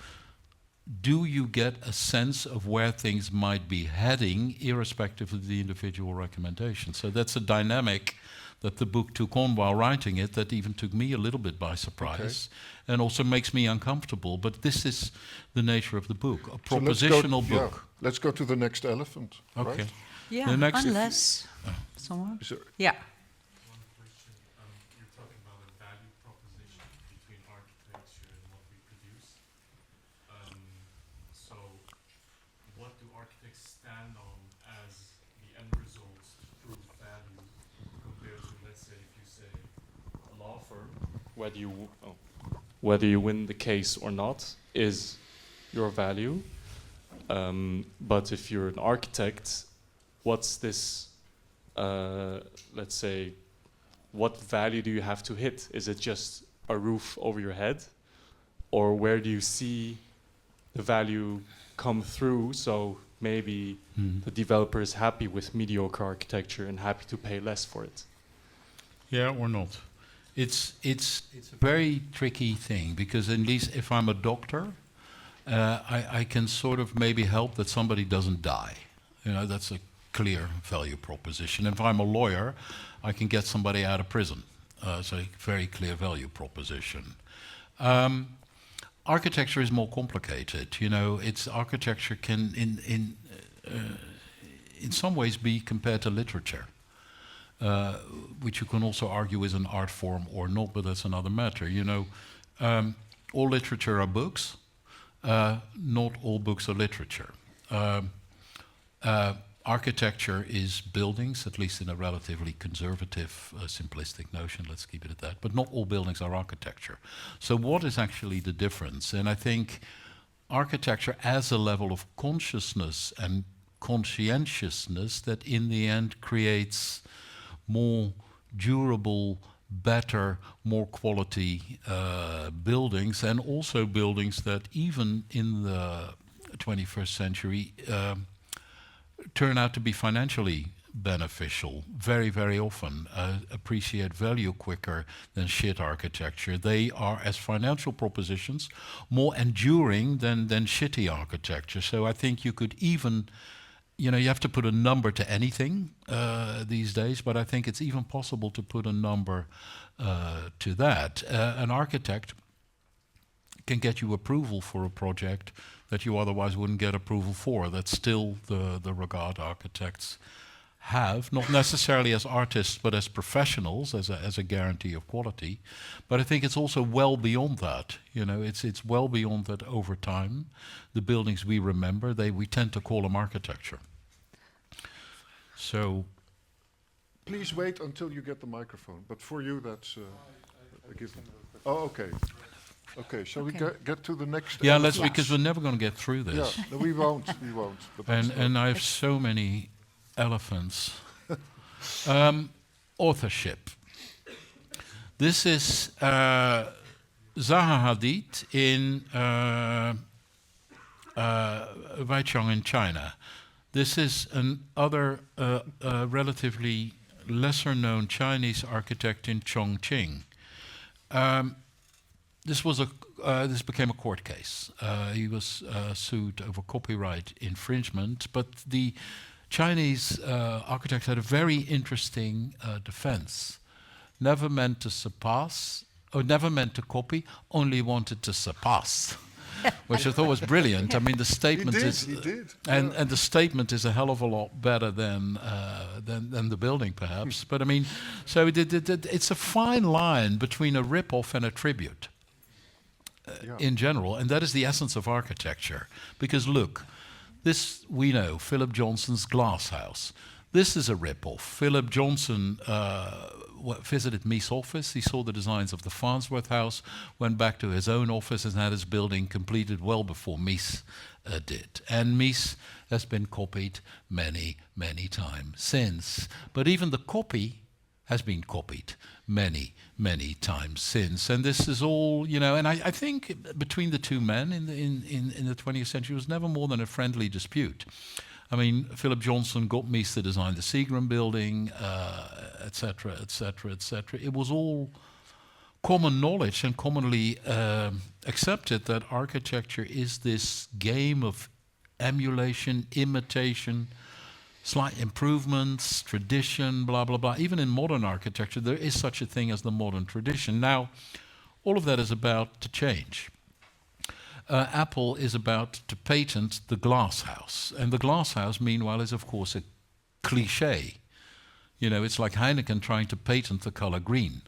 do you get a sense of where things might be heading, irrespective of the individual recommendation? So that's a dynamic that the book took on while writing it, that even took me a little bit by surprise, and also makes me uncomfortable. But this is the nature of the book, a propositional book. Yeah, let's go to the next elephant. Okay. Right? Yeah, The next unless someone. Yeah. One question. You're talking about a value proposition between architecture and what we produce. whether you win the case or not is your value. But if you're an architect, what's this, let's say, what value do you have to hit? Is it just a roof over your head? Or where do you see the value come through? So maybe the developer is happy with mediocre architecture and happy to pay less for it. Yeah, or not. It's a very tricky thing, because at least if I'm a doctor, I can sort of maybe help that somebody doesn't die. You know, that's a clear value proposition. If I'm a lawyer, I can get somebody out of prison. It's a very clear value proposition. Architecture is more complicated. You know, architecture can in some ways be compared to literature, which you can also argue is an art form or not, but that's another matter. You know, all literature are books. Not all books are literature. Architecture is buildings, at least in a relatively conservative, simplistic notion, let's keep it at that, but not all buildings are architecture. So what is actually the difference? And I think architecture as a level of consciousness and conscientiousness that in the end creates more durable, better, more quality buildings, and also buildings that even in the 21st century turn out to be financially beneficial, very, very often, appreciate value quicker than shit architecture. They are, as financial propositions, more enduring than shitty architecture. So I think you could even, you know, you have to put a number to anything these days, but I think it's even possible to put a number to that. An architect can get you approval for a project that you otherwise wouldn't get approval for. That's still the regard architects have, not necessarily as artists, but as professionals, as a guarantee of quality. But I think it's also well beyond that. You know, it's well beyond that over time. The buildings we remember, we tend to call them architecture. So, please wait until you get the microphone. But for you, that's a given. Oh, okay. Okay, shall we get to the next? Yeah, let's, because we're never going to get through this. Yeah, no, we won't. We won't. But And I have so many elephants. Authorship. This is Zaha Hadid in Weichang in China. This is another relatively lesser-known Chinese architect in Chongqing. This became a court case. He was sued over copyright infringement, but the Chinese architect had a very interesting defense. Never meant to surpass, or never meant to copy, only wanted to surpass, which I thought was brilliant. I mean, the statement he did. And the statement is a hell of a lot better than the building, perhaps. But I mean, so it's a fine line between a rip-off and a tribute. In general, and that is the essence of architecture. Because look, this we know, Philip Johnson's Glass House. This is a rip-off. Philip Johnson visited Mies' office. He saw the designs of the Farnsworth House, went back to his own office and had his building completed well before Mies did. And Mies has been copied many, many times since. But even the copy has been copied many, many times since. And this is all, you know, and I think between the two men in the 20th century was never more than a friendly dispute. I mean, Philip Johnson got Mies to design the Seagram building, et cetera, et cetera, et cetera. It was all common knowledge and commonly accepted that architecture is this game of emulation, imitation, slight improvements, tradition, blah, blah, blah. Even in modern architecture, there is such a thing as the modern tradition. Now, all of that is about to change. Apple is about to patent the glass house. And the glass house, meanwhile, is, of course, a cliche. You know, it's like Heineken trying to patent the color green,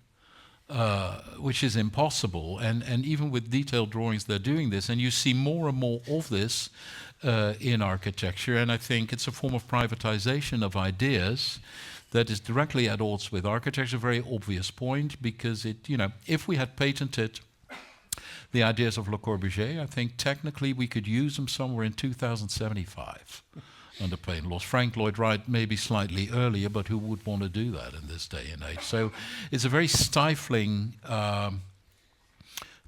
which is impossible. And even with detailed drawings, they're doing this. And you see more and more of this in architecture, and I think it's a form of privatization of ideas that is directly at odds with architecture. A very obvious point, because if we had patented the ideas of Le Corbusier, I think technically we could use them somewhere in 2075 under patent laws. Frank Lloyd Wright maybe slightly earlier, but who would want to do that in this day and age? So it's a very stifling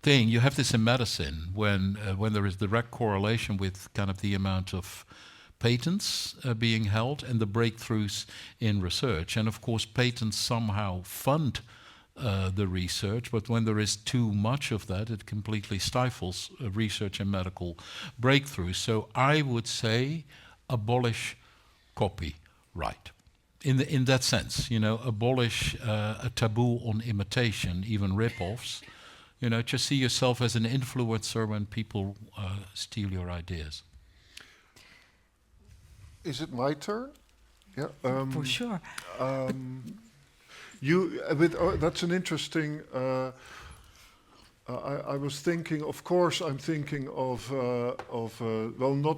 thing. You have this in medicine when there is direct correlation with kind of the amount of patents being held and the breakthroughs in research. And of course, patents somehow fund the research, but when there is too much of that, it completely stifles research and medical breakthroughs. So I would say abolish copyright. In that sense, abolish a taboo on imitation, even rip-offs. Just see yourself as an influencer when people steal your ideas. Is it my turn? Yeah. For sure. That's an interesting. I was thinking. Of course, I'm thinking of not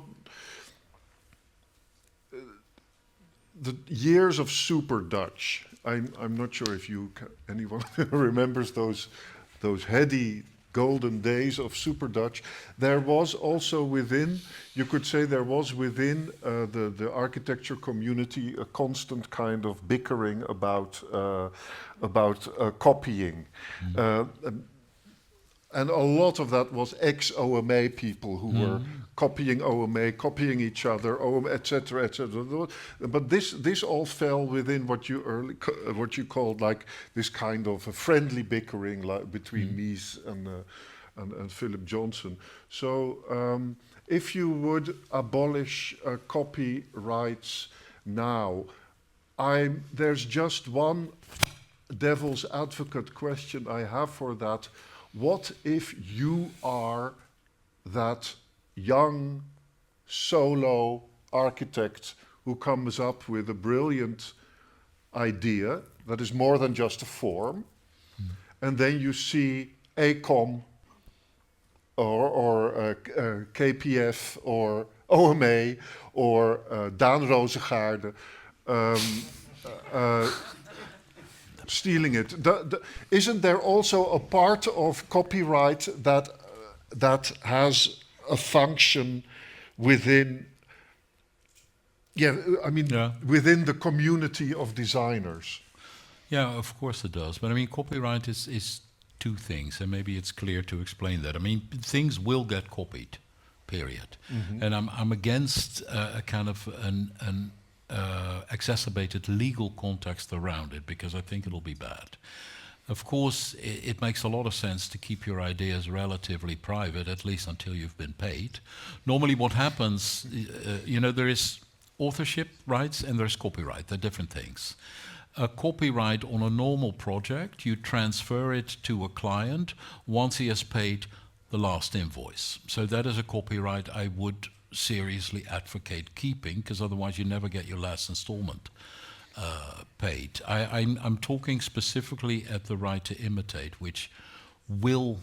the years of Super Dutch. I'm not sure if anyone remembers those heady golden days of Super Dutch. There was also within, you could say, the architecture community a constant kind of bickering about copying. And a lot of that was ex-OMA people who were copying OMA, copying each other, OMA, etc., etc. But this all fell within what you called like this kind of a friendly bickering between Mies and Philip Johnson. So if you would abolish copyrights now, there's just one devil's advocate question I have for that. What if you are that young solo architect who comes up with a brilliant idea that is more than just a form, and then you see ACOM or KPF or OMA or Daan Rozengaarde stealing it. Isn't there also a part of copyright that has a function within? Within the community of designers. Yeah, of course it does. But I mean, copyright is two things, and maybe it's clear to explain that. I mean, things will get copied, period. And I'm against a kind of an exacerbated legal context around it, because I think it'll be bad. Of course, it makes a lot of sense to keep your ideas relatively private, at least until you've been paid. Normally what happens, there is authorship rights and there's copyright. They're different things. A copyright on a normal project, you transfer it to a client once he has paid the last invoice. So that is a copyright I would seriously advocate keeping, because otherwise you never get your last installment paid. I'm talking specifically at the right to imitate, which will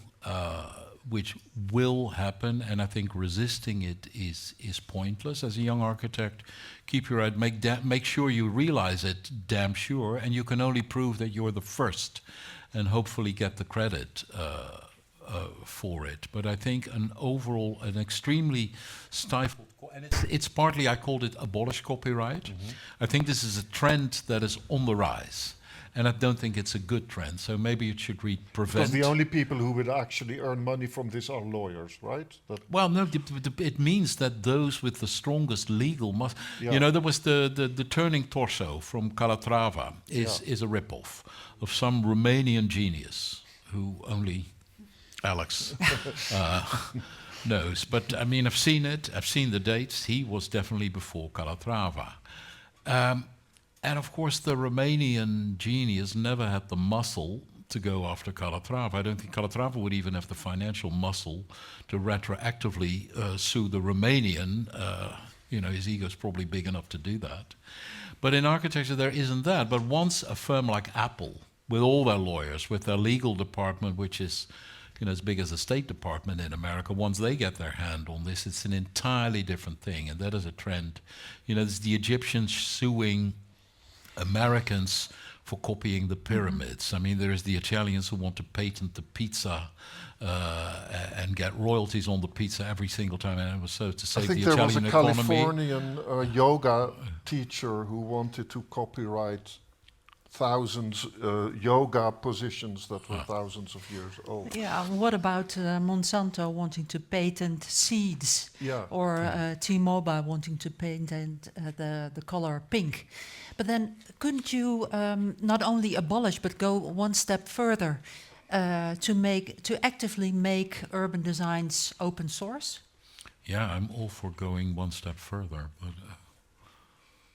happen, and I think resisting it is pointless. As a young architect, keep your right, make sure you realize it, damn sure, and you can only prove that you're the first, and hopefully get the credit for it. But I think an extremely stifled, and it's partly, I called it abolish copyright. I think this is a trend that is on the rise, and I don't think it's a good trend. So maybe it should read prevent. Because the only people who would actually earn money from this are lawyers, right? Well, no, it means that those with the strongest legal must. Yeah. There was the turning torso from Calatrava is a ripoff of some Romanian genius who only Alex knows. But I mean, I've seen it. I've seen the dates. He was definitely before Calatrava. And of course, the Romanian genius never had the muscle to go after Calatrava. I don't think Calatrava would even have the financial muscle to retroactively sue the Romanian. His ego's probably big enough to do that. But in architecture, there isn't that. But once a firm like Apple, with all their lawyers, with their legal department, which is as big as the State Department in America, once they get their hand on this, it's an entirely different thing, and that is a trend. It's the Egyptians suing Americans for copying the pyramids. I mean, there's the Italians who want to patent the pizza and get royalties on the pizza every single time, and it was so to I save think the there was Italian a economy. Californian yoga teacher who wanted to copyright thousands yoga positions that were thousands of years old. Yeah, what about Monsanto wanting to patent seeds? Yeah. Or T-Mobile wanting to patent the color pink? But then couldn't you not only abolish but go one step further to actively make urban designs open source? Yeah, I'm all for going one step further, but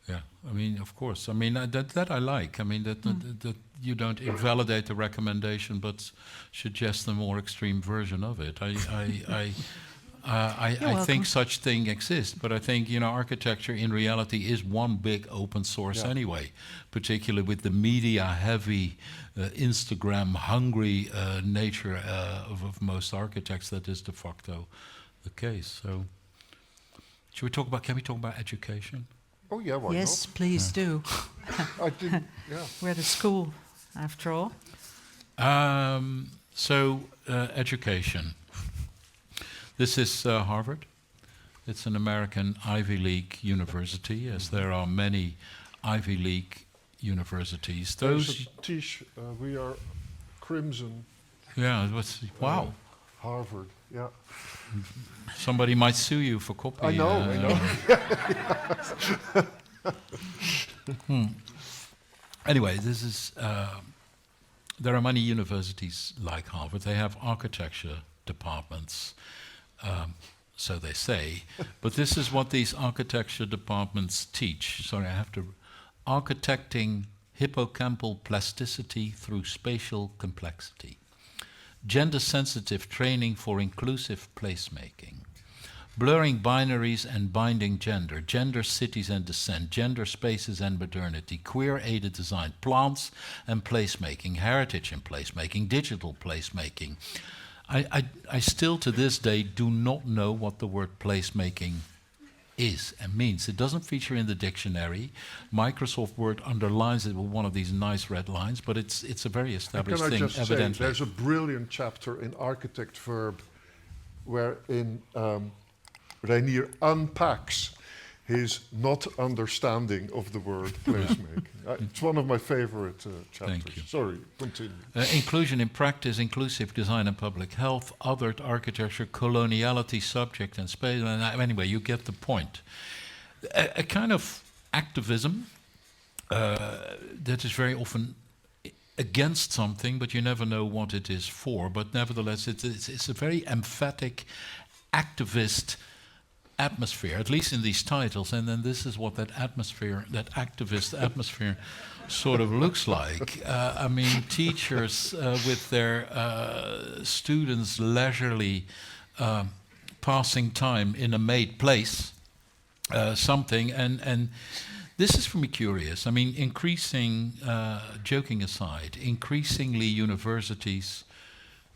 yeah, I mean, of course. I mean, that I like. I mean, that you don't invalidate the recommendation, but suggest a more extreme version of it. I think such thing exists, but I think, you know, architecture in reality is one big open source anyway, particularly with the media-heavy, Instagram-hungry nature of most architects. That is de facto the case. So, can we talk about education? Oh yeah, why Yes, not? please do. I didn't. Yeah. We're the school, after all. Education. This is Harvard. It's an American Ivy League university, as there are many Ivy League universities. Those, We are crimson. yeah, wow. Harvard. Yeah. Somebody might sue you for copying. I know. Anyway, this is. There are many universities like Harvard. They have architecture departments, so they say. But this is what these architecture departments teach. Sorry, I have to. Architecting hippocampal plasticity through spatial complexity. Gender-sensitive training for inclusive placemaking. Blurring binaries and binding gender. Gender, cities and descent. Gender, spaces and modernity. Queer-aided design. Plants and placemaking. Heritage and placemaking. Digital placemaking. I still to this day do not know what the word placemaking is and means. It doesn't feature in the dictionary. Microsoft Word underlines it with one of these nice red lines, but it's a very established Can I thing, just evidently. say, there's a brilliant chapter in Architect Verb wherein Reinier unpacks his not understanding of the word placemaking. It's one of my favorite chapters. Thank you. Sorry, continue. Inclusion in practice, inclusive design and public health, othered architecture, coloniality, subject and space. And anyway, you get the point. A kind of activism that is very often against something, but you never know what it is for. But nevertheless, it's a very emphatic activist atmosphere, at least in these titles, and then this is what that atmosphere, that activist atmosphere sort of looks like. I mean, teachers with their students leisurely passing time in a made place, something, and this is for me curious. I mean, joking aside, increasingly universities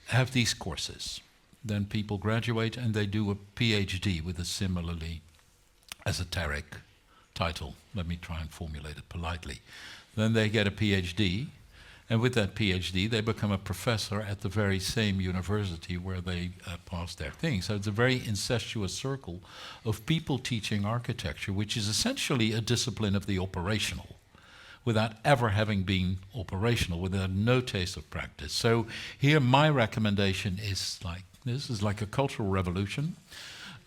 have these courses. Then people graduate and they do a PhD with a similarly esoteric title. Let me try and formulate it politely. Then they get a PhD, and with that PhD they become a professor at the very same university where they passed their thing. So it's a very incestuous circle of people teaching architecture, which is essentially a discipline of the operational, without ever having been operational, without no taste of practice. So here my recommendation is this is like a cultural revolution.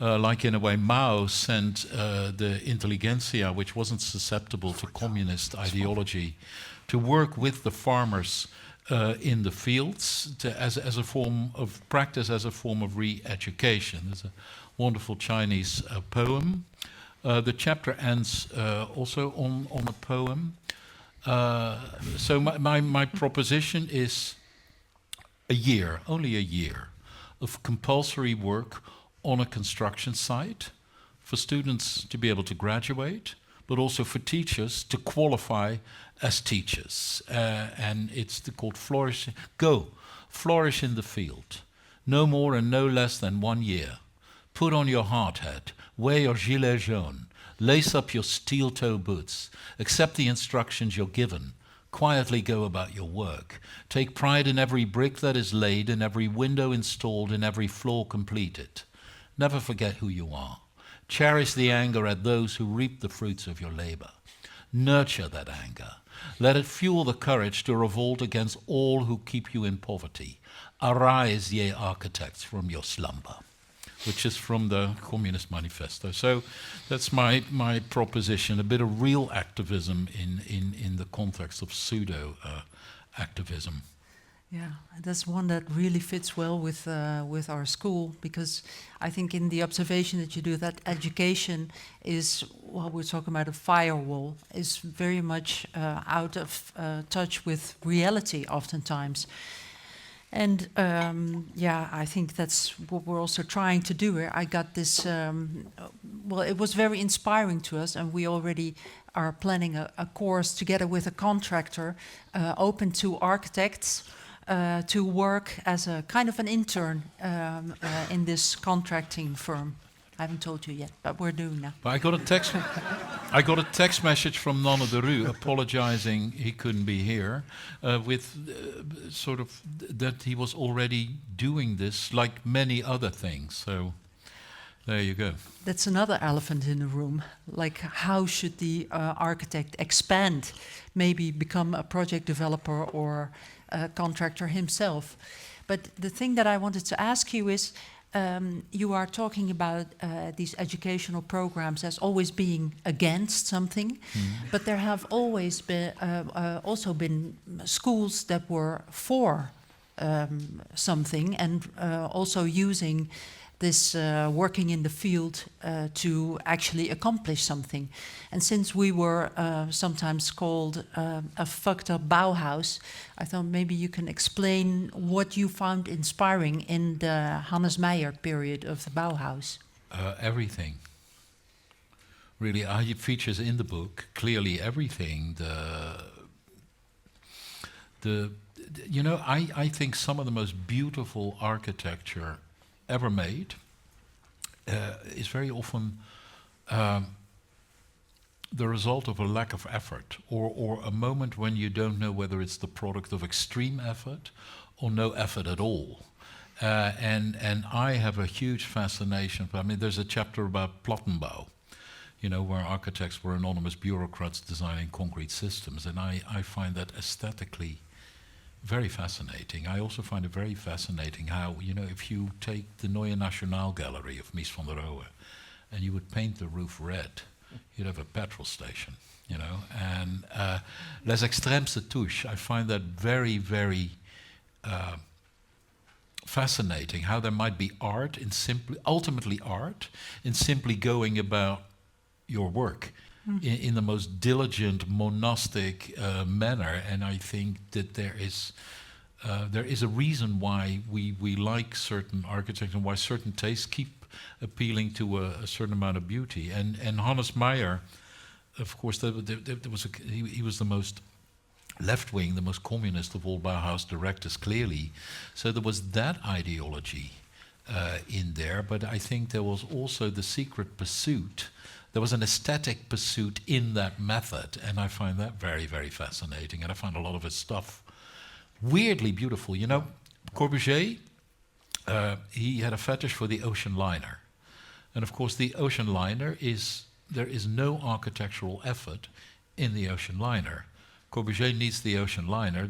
Like in a way Mao sent the intelligentsia, which wasn't susceptible to communist ideology, to work with the farmers in the fields as a form of practice, as a form of re-education. There's a wonderful Chinese poem. The chapter ends also on a poem. So my proposition is only a year, of compulsory work on a construction site for students to be able to graduate, but also for teachers to qualify as teachers. And it's called Flourish in the Field. No more and no less than 1 year. Put on your hard hat, wear your gilet jaune, Lace up your steel-toe boots. Accept the instructions you're given. Quietly go about your work. Take pride in every brick that is laid, in every window installed, in every floor completed. Never forget who you are. Cherish the anger at those who reap the fruits of your labor. Nurture that anger. Let it fuel the courage to revolt against all who keep you in poverty. Arise, ye architects, from your slumber. Which is from the Communist Manifesto. So that's my proposition, a bit of real activism in the context of pseudo activism. Yeah, that's one that really fits well with our school, because I think in the observation that you do, that education is, well, we're talking about a firewall, is very much out of touch with reality oftentimes. And yeah, I think that's what we're also trying to do here. I got this, well, it was very inspiring to us, and we already are planning a course together with a contractor open to architects to work as a kind of an intern in this contracting firm. I haven't told you yet, but we're doing now. But I got a text message from Nanne de Rue apologizing he couldn't be here, with sort of that he was already doing this like many other things. So there you go. That's another elephant in the room. Like, how should the architect expand, maybe become a project developer or a contractor himself? But the thing that I wanted to ask you is, you are talking about these educational programs as always being against something, but there have always been also been schools that were for something, and also using this working in the field to actually accomplish something. And since we were sometimes called a fucked up Bauhaus, I thought maybe you can explain what you found inspiring in the Hannes Meijer period of the Bauhaus. Everything. Really, it features in the book clearly everything. You know, I think some of the most beautiful architecture ever made is very often the result of a lack of effort, or a moment when you don't know whether it's the product of extreme effort or no effort at all. And I have a huge fascination. I mean, there's a chapter about Plattenbau, you know, where architects were anonymous bureaucrats designing concrete systems, and I find that aesthetically very fascinating. I also find it very fascinating how, you know, if you take the Neue Nationaal Gallery of Mies van der Rohe and you would paint the roof red, you'd have a petrol station, you know. And Les Extrêmes Touches, I find that very, very fascinating, how there might be art in ultimately art in simply going about your work in the most diligent, monastic manner. And I think that there is a reason why we like certain architects and why certain tastes keep appealing to a certain amount of beauty. And Hannes Meijer, of course, he was the most left-wing, the most communist of all Bauhaus directors, clearly. So there was that ideology in there, but I think there was also the secret pursuit. There was an aesthetic pursuit in that method, and I find that very, very fascinating. And I find a lot of his stuff weirdly beautiful. You know, Corbusier, he had a fetish for the ocean liner. And of course, the ocean liner there is no architectural effort in the ocean liner. Corbusier needs the ocean liner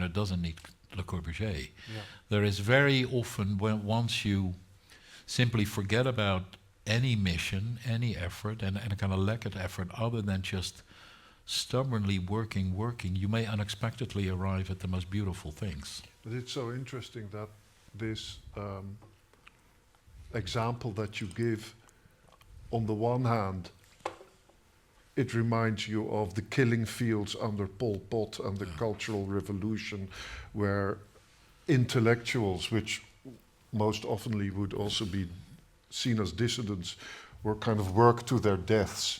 doesn't need Le Corbusier. Yeah. There is very often, once you simply forget about any mission, any effort, and a kind of lack of effort other than just stubbornly working, you may unexpectedly arrive at the most beautiful things. But it's so interesting that this example that you give, on the one hand, it reminds you of the killing fields under Pol Pot and the Cultural Revolution, where intellectuals, which most oftenly would also be seen as dissidents, were kind of worked to their deaths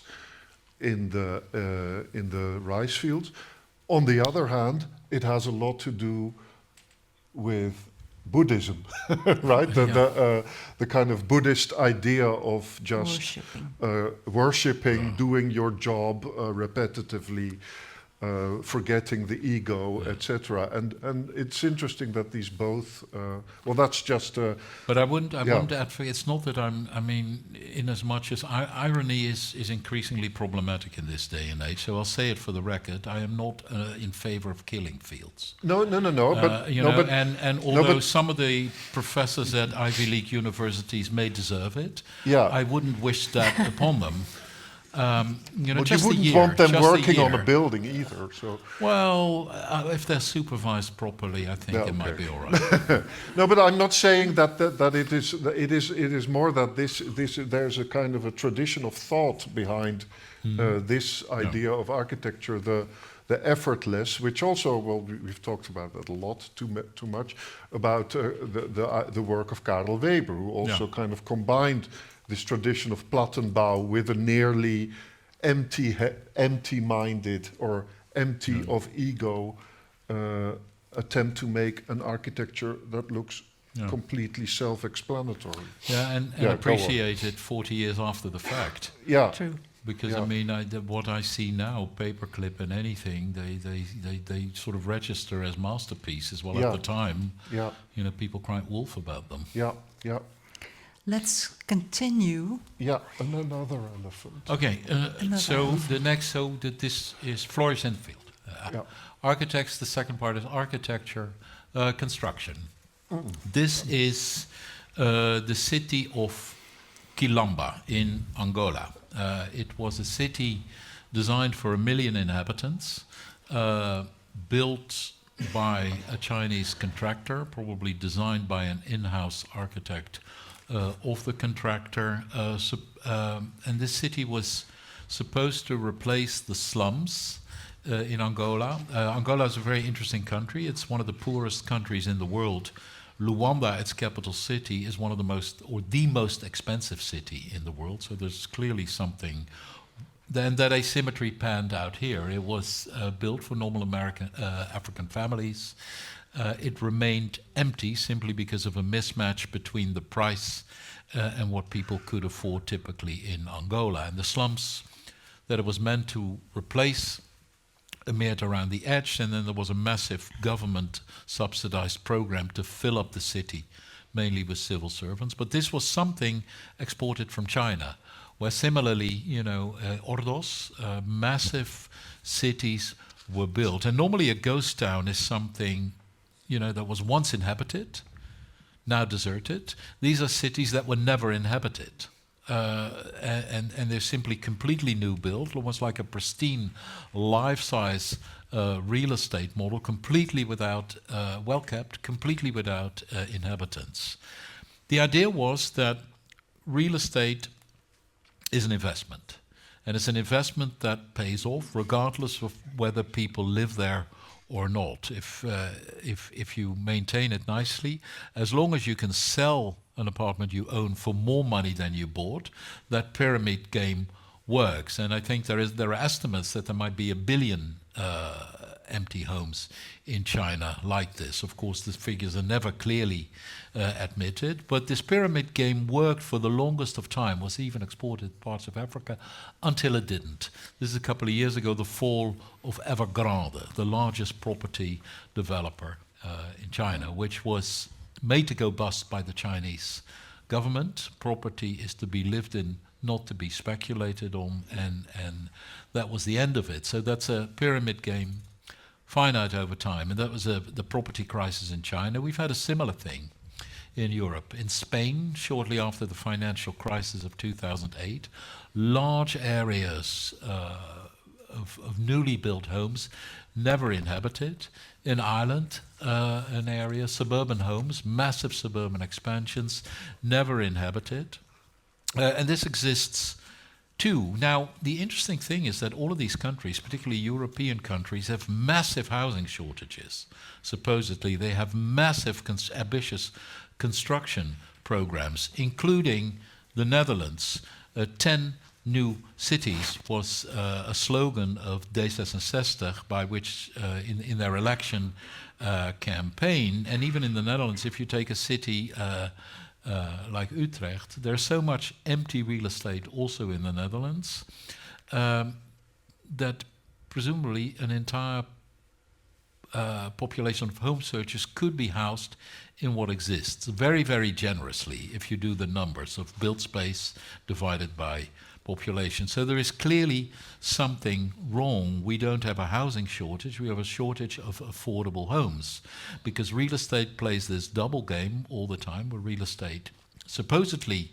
in the rice fields. On the other hand, it has a lot to do with Buddhism, right? The kind of Buddhist idea of just worshipping, doing your job repetitively, forgetting the ego, etc. And it's interesting that these both. Well, that's just. But I wouldn't advocate. It's not that I mean, in as much as irony is increasingly problematic in this day and age. So I'll say it for the record. I am not in favor of killing fields. No. But and although some of the professors at Ivy League universities may deserve it, I wouldn't wish that upon them. But just you wouldn't want them working on a building either. So well, if they're supervised properly, I think it might be all right. No, but I'm not saying that it is more that this there's a kind of a tradition of thought behind this idea of architecture, the effortless, which also, well, we've talked about that a lot, too much, about the work of Karel Weber, who also kind of combined this tradition of Plattenbau with a nearly empty-minded or empty of ego attempt to make an architecture that looks completely self-explanatory. Yeah, and appreciated 40 years after the fact. Yeah, True. Because I mean, what I see now, paperclip and anything, they sort of register as masterpieces. Well, at the time, people cried wolf about them. Yeah. Let's continue. Yeah, and another elephant. Okay, this is Floris Enfield. Architects, the second part is architecture, construction. This is the city of Quilamba in Angola. It was a city designed for 1 million inhabitants, built by a Chinese contractor, probably designed by an in-house architect of the contractor, and this city was supposed to replace the slums in Angola. Angola is a very interesting country. It's one of the poorest countries in the world. Luanda, its capital city, is one of the most expensive city in the world. So there's clearly something. Then that asymmetry panned out here. It was built for normal African families. It remained empty simply because of a mismatch between the price and what people could afford typically in Angola. And the slums that it was meant to replace emerged around the edge, and then there was a massive government-subsidized program to fill up the city, mainly with civil servants. But this was something exported from China, where similarly, Ordos, massive cities were built. And normally a ghost town is something that was once inhabited, now deserted. These are cities that were never inhabited. And they're simply completely new built, almost like a pristine, life-size real estate model, completely without, well-kept, completely without inhabitants. The idea was that real estate is an investment. And it's an investment that pays off regardless of whether people live there or not. If you maintain it nicely, as long as you can sell an apartment you own for more money than you bought, that pyramid game works. And I think there are estimates that there might be 1 billion empty homes in China like this. Of course, the figures are never clearly admitted, but this pyramid game worked for the longest of time, was even exported to parts of Africa, until it didn't. This is a couple of years ago, the fall of Evergrande, the largest property developer in China, which was made to go bust by the Chinese government. Property is to be lived in, not to be speculated on, and that was the end of it. So that's a pyramid game, finite over time, and that was the property crisis in China. We've had a similar thing in Europe. In Spain, shortly after the financial crisis of 2008, large areas of newly built homes never inhabited. In Ireland, an area, suburban homes, massive suburban expansions, never inhabited. And this exists too. Now, the interesting thing is that all of these countries, particularly European countries, have massive housing shortages. Supposedly, they have massive, ambitious construction programs, including the Netherlands, 10 new cities was a slogan of D66, by which in their election campaign, and even in the Netherlands, if you take a city like Utrecht, there's so much empty real estate also in the Netherlands that presumably an entire population of home searchers could be housed in what exists very, very generously if you do the numbers of built space divided by population. So there is clearly something wrong. We don't have a housing shortage, we have a shortage of affordable homes, because real estate plays this double game all the time, where real estate supposedly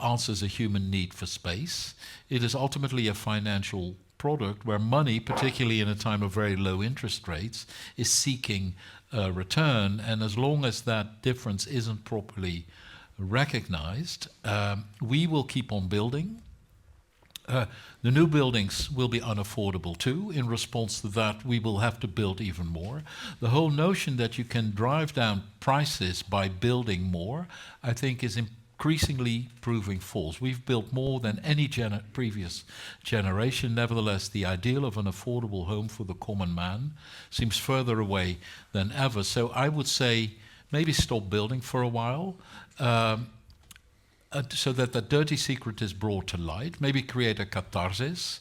answers a human need for space. It is ultimately a financial product where money, particularly in a time of very low interest rates, is seeking a return, and as long as that difference isn't properly recognized, we will keep on building. The new buildings will be unaffordable too. In response to that, we will have to build even more. The whole notion that you can drive down prices by building more, I think, is increasingly proving false. We've built more than any previous generation. Nevertheless, the ideal of an affordable home for the common man seems further away than ever. So I would say maybe stop building for a while, so that the dirty secret is brought to light. Maybe create a catharsis,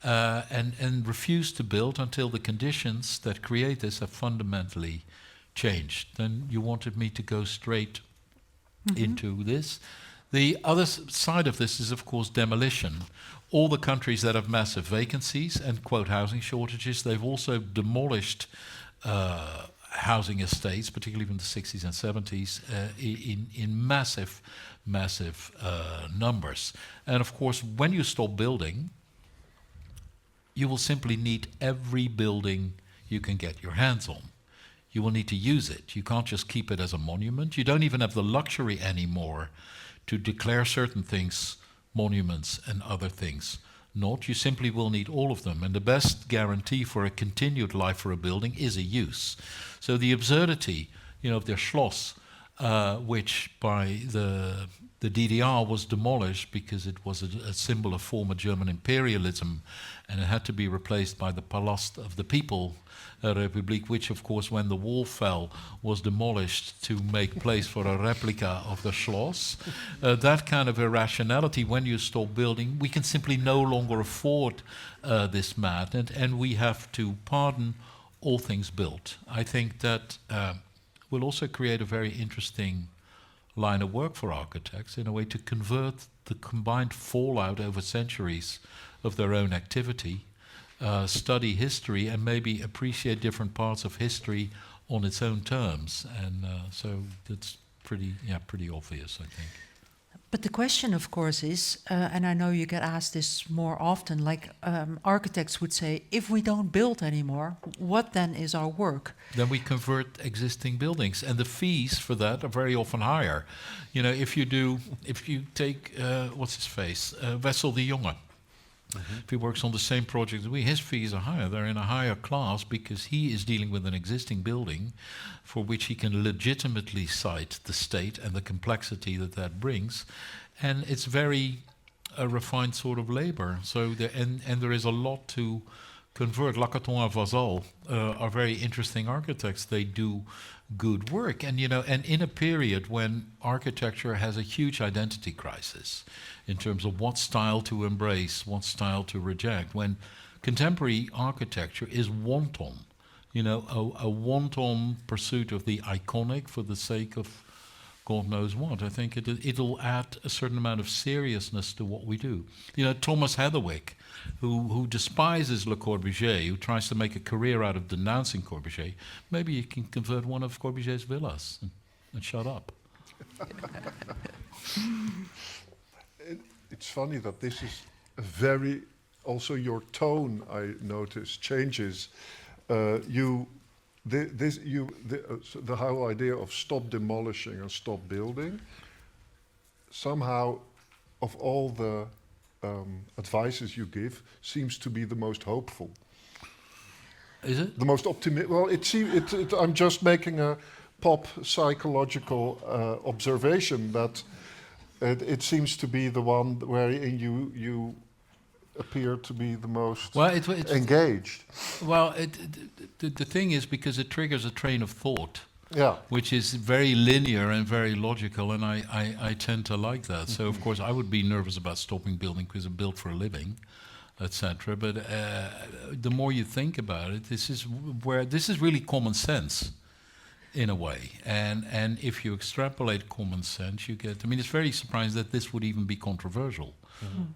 and refuse to build until the conditions that create this have fundamentally changed. Then you wanted me to go straight into this. The other side of this is, of course, demolition. All the countries that have massive vacancies and, quote, housing shortages, they've also demolished housing estates, particularly in the 60s and 70s, in massive numbers. And of course, when you stop building, you will simply need every building you can get your hands on. You will need to use it. You can't just keep it as a monument. You don't even have the luxury anymore to declare certain things monuments and other things not. You simply will need all of them. And the best guarantee for a continued life for a building is a use. So the absurdity, of the Schloss, which by the DDR was demolished because it was a symbol of former German imperialism, and it had to be replaced by the Palast of the People Republic, which of course, when the wall fell, was demolished to make place for a replica of the Schloss. That kind of irrationality, when you stop building, we can simply no longer afford this madness, and we have to pardon all things built. I think that will also create a very interesting line of work for architects, in a way to convert the combined fallout over centuries of their own activity, study history, and maybe appreciate different parts of history on its own terms. And so that's pretty obvious, I think. But the question, of course, is, and I know you get asked this more often, like architects would say, if we don't build anymore, what then is our work? Then we convert existing buildings, and the fees for that are very often higher. If you take, what's his face, Wessel de Jonge. If he works on the same project as we, his fees are higher. They're in a higher class because he is dealing with an existing building for which he can legitimately cite the state and the complexity that brings. And it's very refined sort of labor. So there is a lot to convert. Lacaton and Vazal are very interesting architects. They do good work. And in a period when architecture has a huge identity crisis in terms of what style to embrace, what style to reject, when contemporary architecture is wanton, a wanton pursuit of the iconic for the sake of God knows what. I think it'll add a certain amount of seriousness to what we do. Thomas Heatherwick, who despises Le Corbusier, who tries to make a career out of denouncing Corbusier, maybe you can convert one of Corbusier's villas and shut up. It's funny that this is also your tone, I notice, changes. The whole idea of stop demolishing and stop building, somehow, of all the advices you give, seems to be the most hopeful. Is it? The most optimistic. Well, I'm just making a pop psychological observation that it seems to be the one wherein you appeared to be the most Well, it's engaged. well, the thing is because it triggers a train of thought, Yeah. which is very linear and very logical, and I tend to like that. So of course I would be nervous about stopping building because I'm built for a living, etc. But the more you think about it, this is really common sense, in a way. And if you extrapolate common sense, you get. I mean, it's very surprising that this would even be controversial.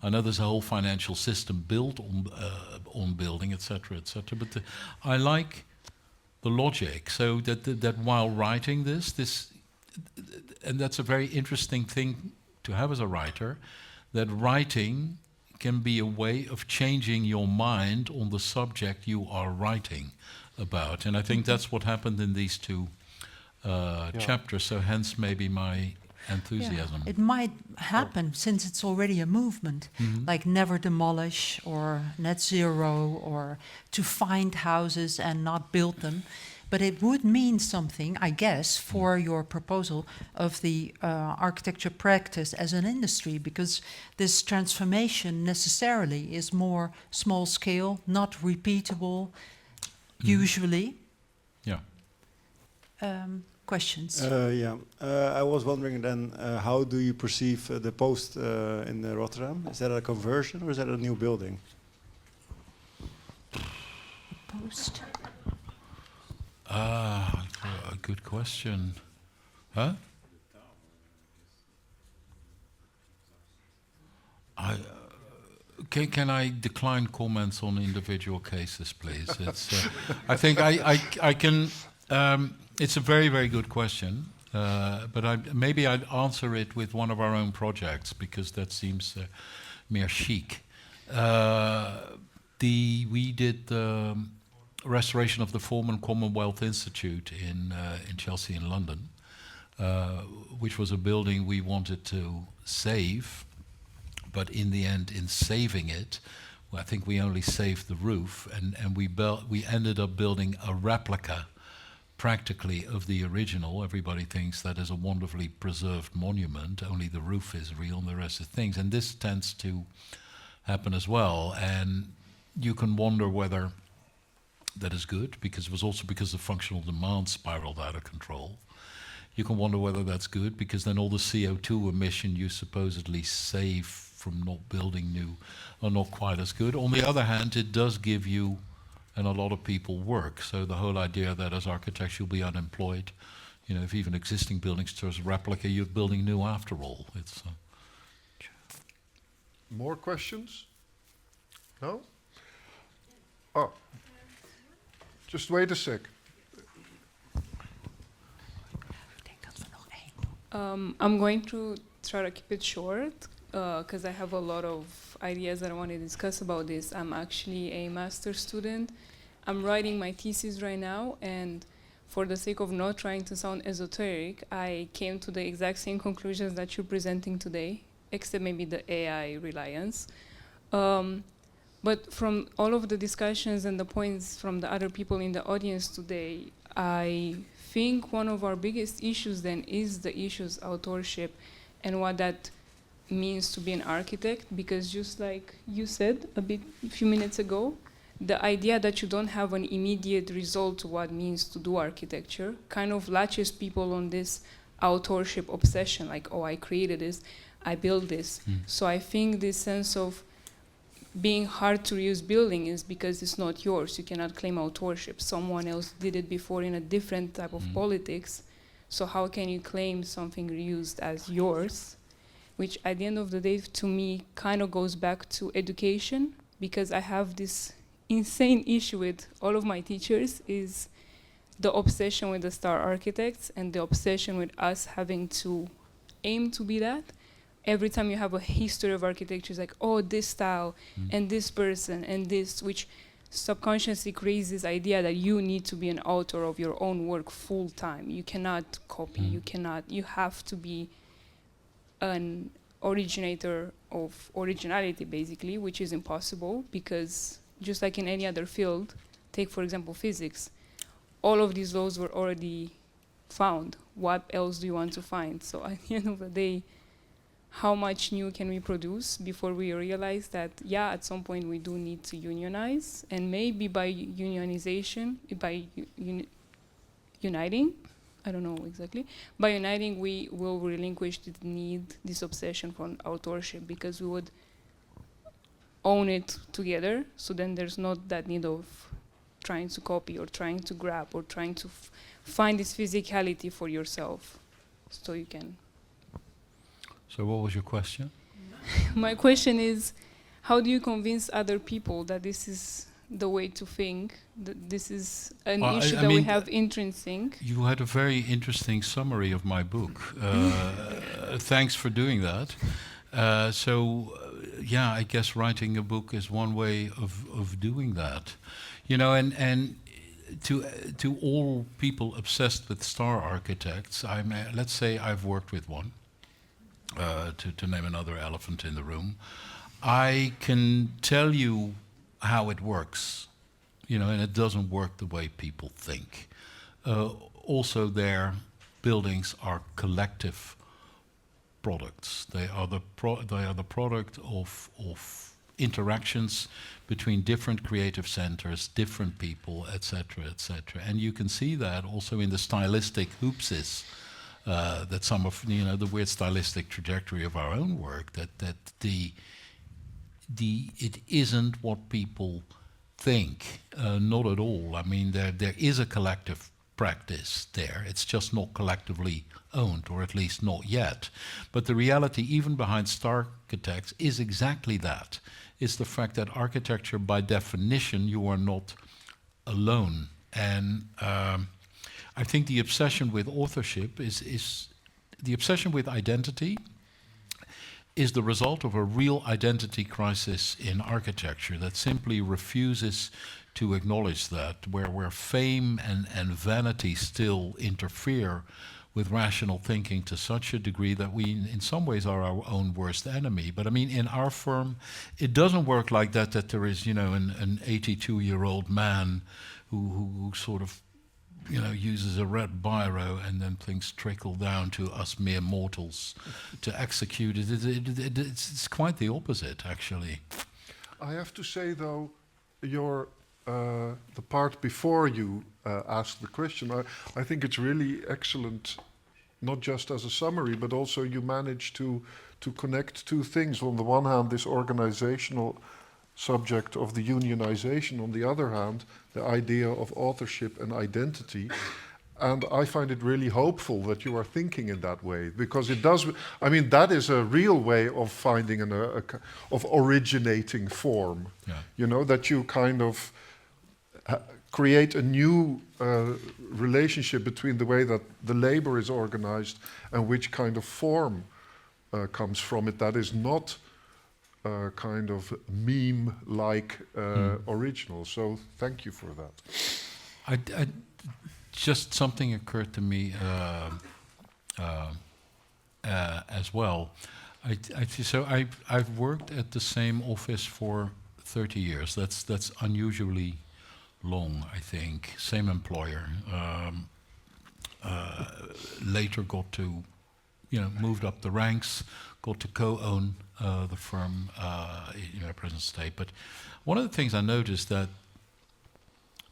I know there's a whole financial system built on building, etc., etc. But I like the logic, so that while writing this, and that's a very interesting thing to have as a writer, that writing can be a way of changing your mind on the subject you are writing about. And I think that's what happened in these two chapters, so hence maybe my enthusiasm. It might happen since it's already a movement, like never demolish or net zero or to find houses and not build them. But it would mean something, I guess, for your proposal of the architecture practice as an industry, because this transformation necessarily is more small scale, not repeatable, usually. Yeah. Questions? I was wondering then, how do you perceive the post in Rotterdam? Is that a conversion or is that a new building? Post? A good question. Huh? Can I decline comments on individual cases, please? It's, I think I can. It's a very, very good question, but maybe I'd answer it with one of our own projects because that seems more chic. We did the restoration of the former Commonwealth Institute in Chelsea in London, which was a building we wanted to save, but in the end, in saving it, I think we only saved the roof, and we ended up building a replica, practically, of the original. Everybody thinks that is a wonderfully preserved monument, only the roof is real and the rest is things. And this tends to happen as well. And you can wonder whether that is good, because it was also because the functional demand spiraled out of control. You can wonder whether that's good, because then all the CO2 emission you supposedly save from not building new are not quite as good. On the other hand, it does give you and a lot of people work. So the whole idea that as architects you'll be unemployed, if even existing buildings turns replica, you're building new after all. It's More questions? No? Oh, just wait a sec. I'm going to try to keep it short because I have a lot of ideas that I want to discuss about this. I'm actually a master's student. I'm writing my thesis right now, and for the sake of not trying to sound esoteric, I came to the exact same conclusions that you're presenting today, except maybe the AI reliance. But from all of the discussions and the points from the other people in the audience today, I think one of our biggest issues then is the issues authorship and what that means to be an architect, because just like you said a few minutes ago, the idea that you don't have an immediate result to what it means to do architecture kind of latches people on this authorship obsession, like, oh, I created this, I built this. So I think this sense of being hard to reuse building is because it's not yours. You cannot claim authorship. Someone else did it before in a different type of politics. So how can you claim something reused as yours? Which at the end of the day, to me, kind of goes back to education, because I have this insane issue with all of my teachers is the obsession with the star architects and the obsession with us having to aim to be that. Every time you have a history of architecture, it's like, oh, this style and this person and this, which subconsciously creates this idea that you need to be an author of your own work full time. You cannot copy, you have to be an originator of originality, basically, which is impossible, because just like in any other field, take for example physics, all of these laws were already found. What else do you want to find? So at the end of the day, how much new can we produce before we realize that, yeah, at some point we do need to unionize, and maybe by unionization, by uniting, I don't know exactly, by uniting we will relinquish the need, this obsession for authorship, because we would own it together, so then there's not that need of trying to copy or trying to grab or trying to find this physicality for yourself, so you can. So what was your question? My question is, how do you convince other people that this is the way to think, that this is an issue that we have intrinsic? You had a very interesting summary of my book. Thanks for doing that. Yeah, I guess writing a book is one way of doing that. You know, and to all people obsessed with star architects, let's say I've worked with one, to name another elephant in the room. I can tell you how it works, you know, and it doesn't work the way people think. Also, their buildings are collective products. They are the product of interactions between different creative centers, different people, etc., etc. And you can see that also in the stylistic hoopses, that some of, you know, the weird stylistic trajectory of our own work, that it isn't what people think, not at all. I mean, there is a collective practice there. It's just not collectively owned, or at least not yet. But the reality, even behind star architects, is exactly that. It's the fact that architecture, by definition, you are not alone. And I think the obsession with authorship is the obsession with identity is the result of a real identity crisis in architecture that simply refuses to acknowledge that, where fame and vanity still interfere with rational thinking to such a degree that we, in some ways, are our own worst enemy. But I mean, in our firm, it doesn't work like that, that there is, you know, an 82-year-old man who sort of, you know, uses a red biro and then things trickle down to us mere mortals to execute it. It's quite the opposite, actually. I have to say, though, the part before you asked the question, I think it's really excellent, not just as a summary, but also you managed to connect two things. On the one hand, this organizational subject of the unionization, on the other hand, the idea of authorship and identity. And I find it really hopeful that you are thinking in that way, because it does, I mean, that is a real way of finding of originating form. Yeah. You know, that you kind of create a new relationship between the way that the labor is organized and which kind of form comes from it that is not kind of meme-like original. So thank you for that. Just something occurred to me as well. I've worked at the same office for 30 years. That's unusually long, I think. Same employer. Later got to, you know, moved up the ranks, got to co-own the firm in present state. But one of the things I noticed that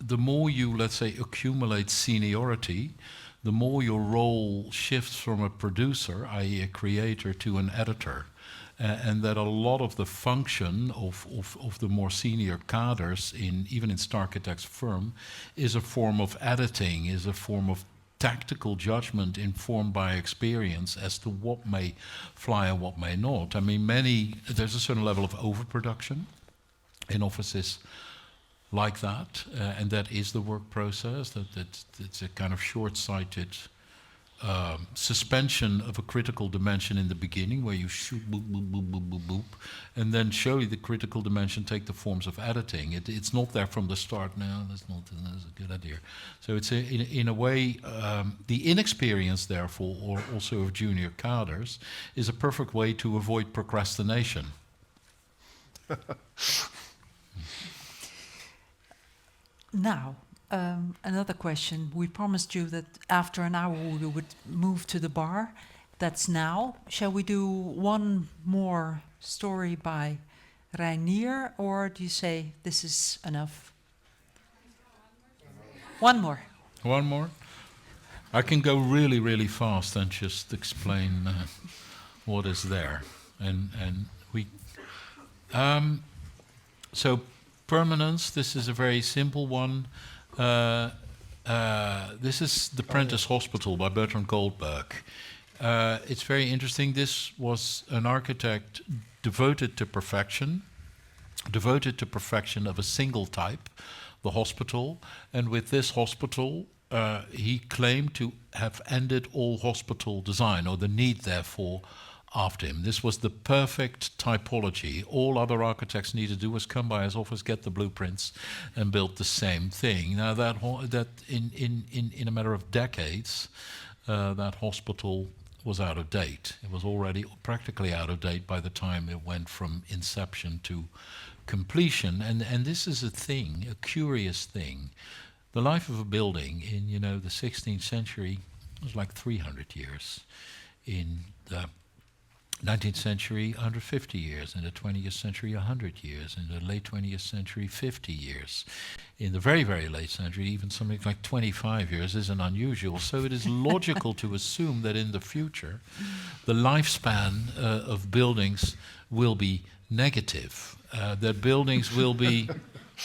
the more you, let's say, accumulate seniority, the more your role shifts from a producer, i.e. a creator, to an editor. And that a lot of the function of the more senior cadres, even in star architect's firm, is a form of editing, is a form of tactical judgment informed by experience as to what may fly and what may not. I mean, there's a certain level of overproduction in offices like that, and that is the work process. It's a kind of short-sighted suspension of a critical dimension in the beginning, where you shoot boop, boop, boop, boop, boop, boop, and then show you the critical dimension take the forms of editing. It's not there from the start. No, that's a good idea. So it's in a way, the inexperience, therefore, or also of junior cadres, is a perfect way to avoid procrastination. Now, another question. We promised you that after an hour we would move to the bar, that's now. Shall we do one more story by Reinier, or do you say this is enough? One more. One more? I can go really, really fast and just explain what is there. And we... so permanence, this is a very simple one. This is The Prentice Hospital by Bertrand Goldberg. It's very interesting. This was an architect devoted to perfection of a single type, the hospital. And with this hospital, he claimed to have ended all hospital design, or the need therefore, after him. This was the perfect typology. All other architects needed to do was come by his office, get the blueprints, and build the same thing. Now that in a matter of decades, that hospital was out of date. It was already practically out of date by the time it went from inception to completion. And this is a thing, a curious thing. The life of a building in, the 16th century was like 300 years. In the 19th century, 150 years. In the 20th century, 100 years. In the late 20th century, 50 years. In the very, very late century, even something like 25 years isn't unusual. So it is logical to assume that in the future, the lifespan of buildings will be negative. That buildings will be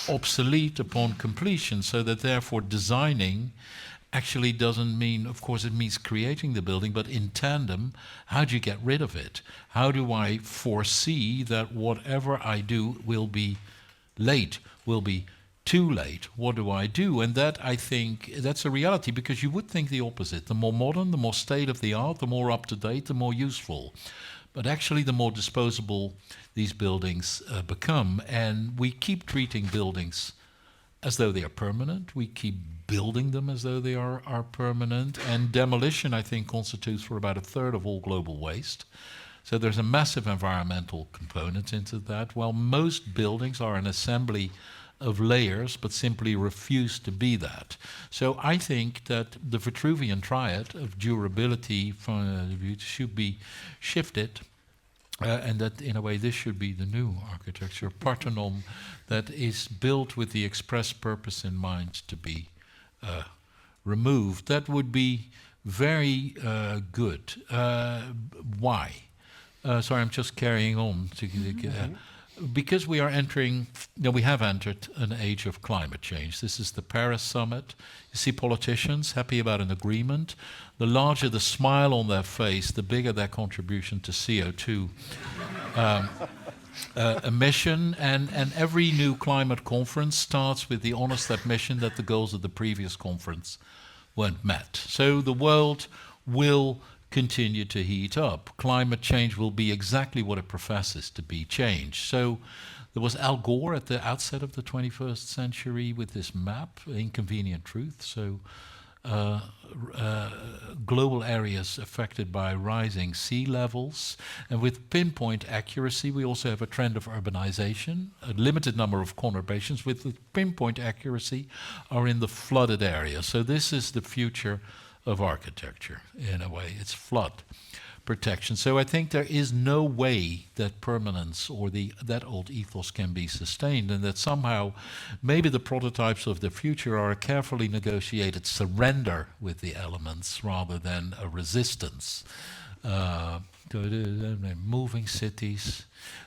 obsolete upon completion, so that therefore designing actually doesn't mean, of course it means creating the building, but in tandem, how do you get rid of it? How do I foresee that whatever I do will be late, will be too late? What do I do? And that, I think, that's a reality, because you would think the opposite. The more modern, the more state-of-the-art, the more up-to-date, the more useful. But actually, the more disposable these buildings become. And we keep treating buildings as though they are permanent. We keep building them as though they are permanent. And demolition, I think, constitutes for about a third of all global waste. So there's a massive environmental component into that. While most buildings are an assembly of layers, but simply refuse to be that. So I think that the Vitruvian triad of durability should be shifted, and that in a way this should be the new architecture, Parthenon, that is built with the express purpose in mind to be removed. That would be very good. Why? Sorry, I'm just carrying on. Because we are entering, we have entered an age of climate change. This is the Paris summit. You see politicians happy about an agreement. The larger the smile on their face, the bigger their contribution to CO2 emission. And every new climate conference starts with the honest admission that the goals of the previous conference weren't met. So the world will continue to heat up. Climate change will be exactly what it professes to be, change. So there was Al Gore at the outset of the 21st century with this map, Inconvenient Truth. So global areas affected by rising sea levels. And with pinpoint accuracy, we also have a trend of urbanization. A limited number of conurbations with the pinpoint accuracy are in the flooded areas. So this is the future of architecture, in a way. It's flood protection. So I think there is no way that permanence or that old ethos can be sustained, and that somehow maybe the prototypes of the future are a carefully negotiated surrender with the elements rather than a resistance. Moving cities.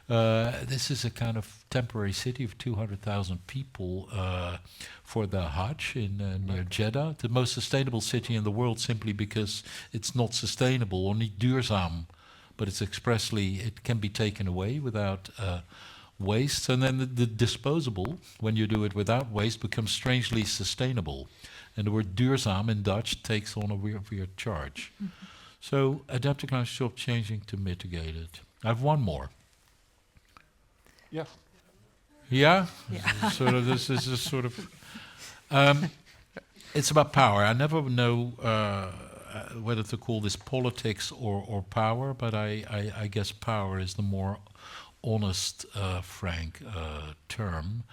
This is a kind of temporary city of 200,000 people for the Hajj near Jeddah, the most sustainable city in the world, simply because it's not sustainable, or niet duurzaam, but it's expressly, it can be taken away without waste. And then the disposable, when you do it without waste, becomes strangely sustainable. And the word duurzaam in Dutch takes on a weird charge. Mm-hmm. So adaptive climate stop changing to mitigate it. I have one more. Yeah. Yeah? Sort of, this is a sort of... it's about power. I never know whether to call this politics or power, but I guess power is the more honest, frank term.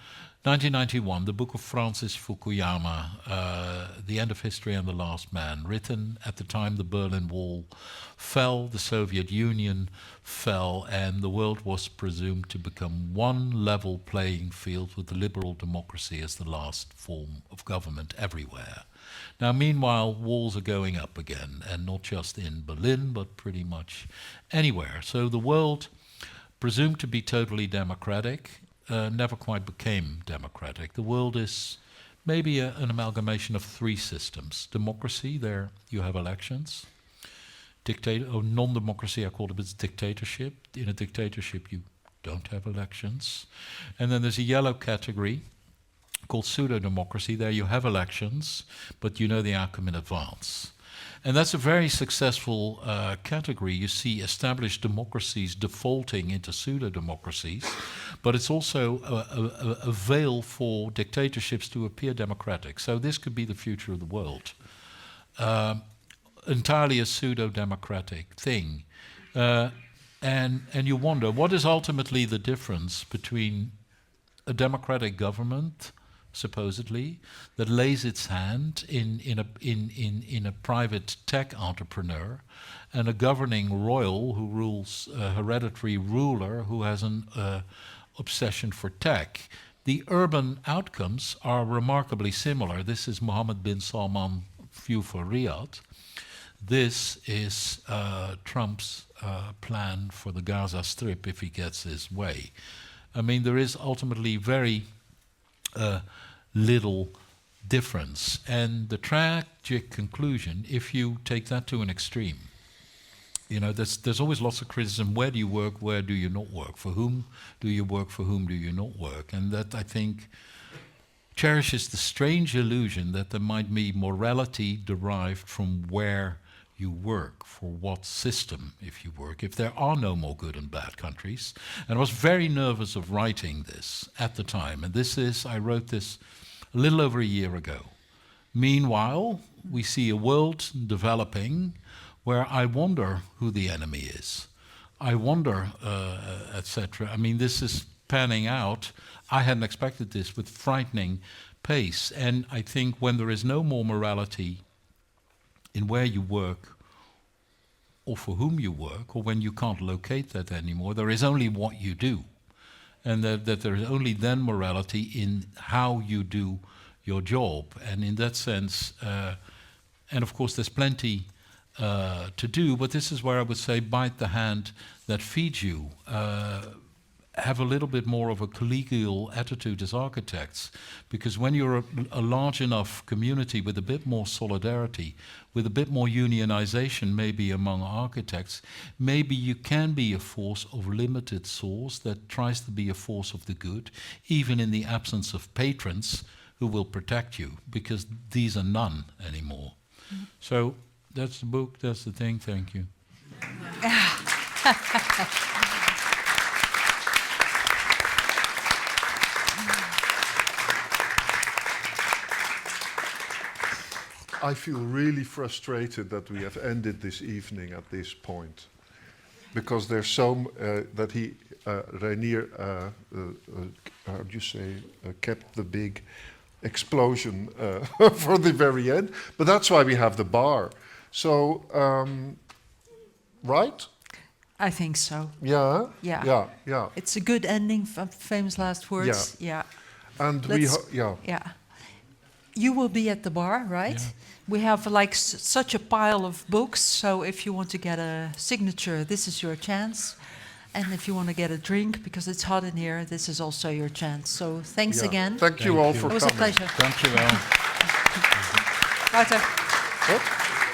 1991, the book of Francis Fukuyama, The End of History and the Last Man, written at the time the Berlin Wall fell, the Soviet Union fell, and the world was presumed to become one level playing field with the liberal democracy as the last form of government everywhere. Now, meanwhile, walls are going up again, and not just in Berlin, but pretty much anywhere. So the world, presumed to be totally democratic, never quite became democratic. The world is maybe an amalgamation of three systems. Democracy, there you have elections. Non-democracy, I call it, it's dictatorship. In a dictatorship, you don't have elections. And then there's a yellow category called pseudo-democracy. There you have elections, but you know the outcome in advance. And that's a very successful category. You see established democracies defaulting into pseudo-democracies, but it's also a veil for dictatorships to appear democratic. So this could be the future of the world. Entirely a pseudo-democratic thing. And you wonder, what is ultimately the difference between a democratic government, supposedly, that lays its hand in a private tech entrepreneur, and a governing royal who rules, a hereditary ruler who has an obsession for tech? The urban outcomes are remarkably similar. This is Mohammed bin Salman view for Riyadh. This is Trump's plan for the Gaza Strip if he gets his way. I mean, there is ultimately very little difference. And the tragic conclusion, if you take that to an extreme, you know, there's always lots of criticism. Where do you work? Where do you not work? For whom do you work? For whom do you not work? And that, I think, cherishes the strange illusion that there might be morality derived from where you work, for what system, if you work, if there are no more good and bad countries. And I was very nervous of writing this at the time. And I wrote this a little over a year ago. Meanwhile, we see a world developing where I wonder who the enemy is. I wonder, etc. I mean, this is panning out. I hadn't expected this, with frightening pace. And I think when there is no more morality in where you work or for whom you work, or when you can't locate that anymore, there is only what you do. And that there is only then morality in how you do your job. And in that sense, and of course there's plenty to do, but this is where I would say bite the hand that feeds you. Have a little bit more of a collegial attitude as architects, because when you're a large enough community with a bit more solidarity, with a bit more unionization maybe among architects, maybe you can be a force of limited source that tries to be a force of the good, even in the absence of patrons who will protect you, because these are none anymore. So that's the book, that's the thing, thank you. I feel really frustrated that we have ended this evening at this point, because there's that Reinier, how do you say, kept the big explosion for the very end. But that's why we have the bar. So, right? I think so. Yeah. Yeah. Yeah. Yeah. It's a good ending, famous last words. Yeah. Yeah. And Yeah. You will be at the bar, right? Yeah. We have like such a pile of books, so if you want to get a signature, this is your chance. And if you want to get a drink, because it's hot in here, this is also your chance. So thanks again. Thank you all for It was coming. a pleasure. Dankjewel. Wouter. What?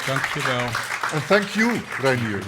Dankjewel. And thank you, Reinier.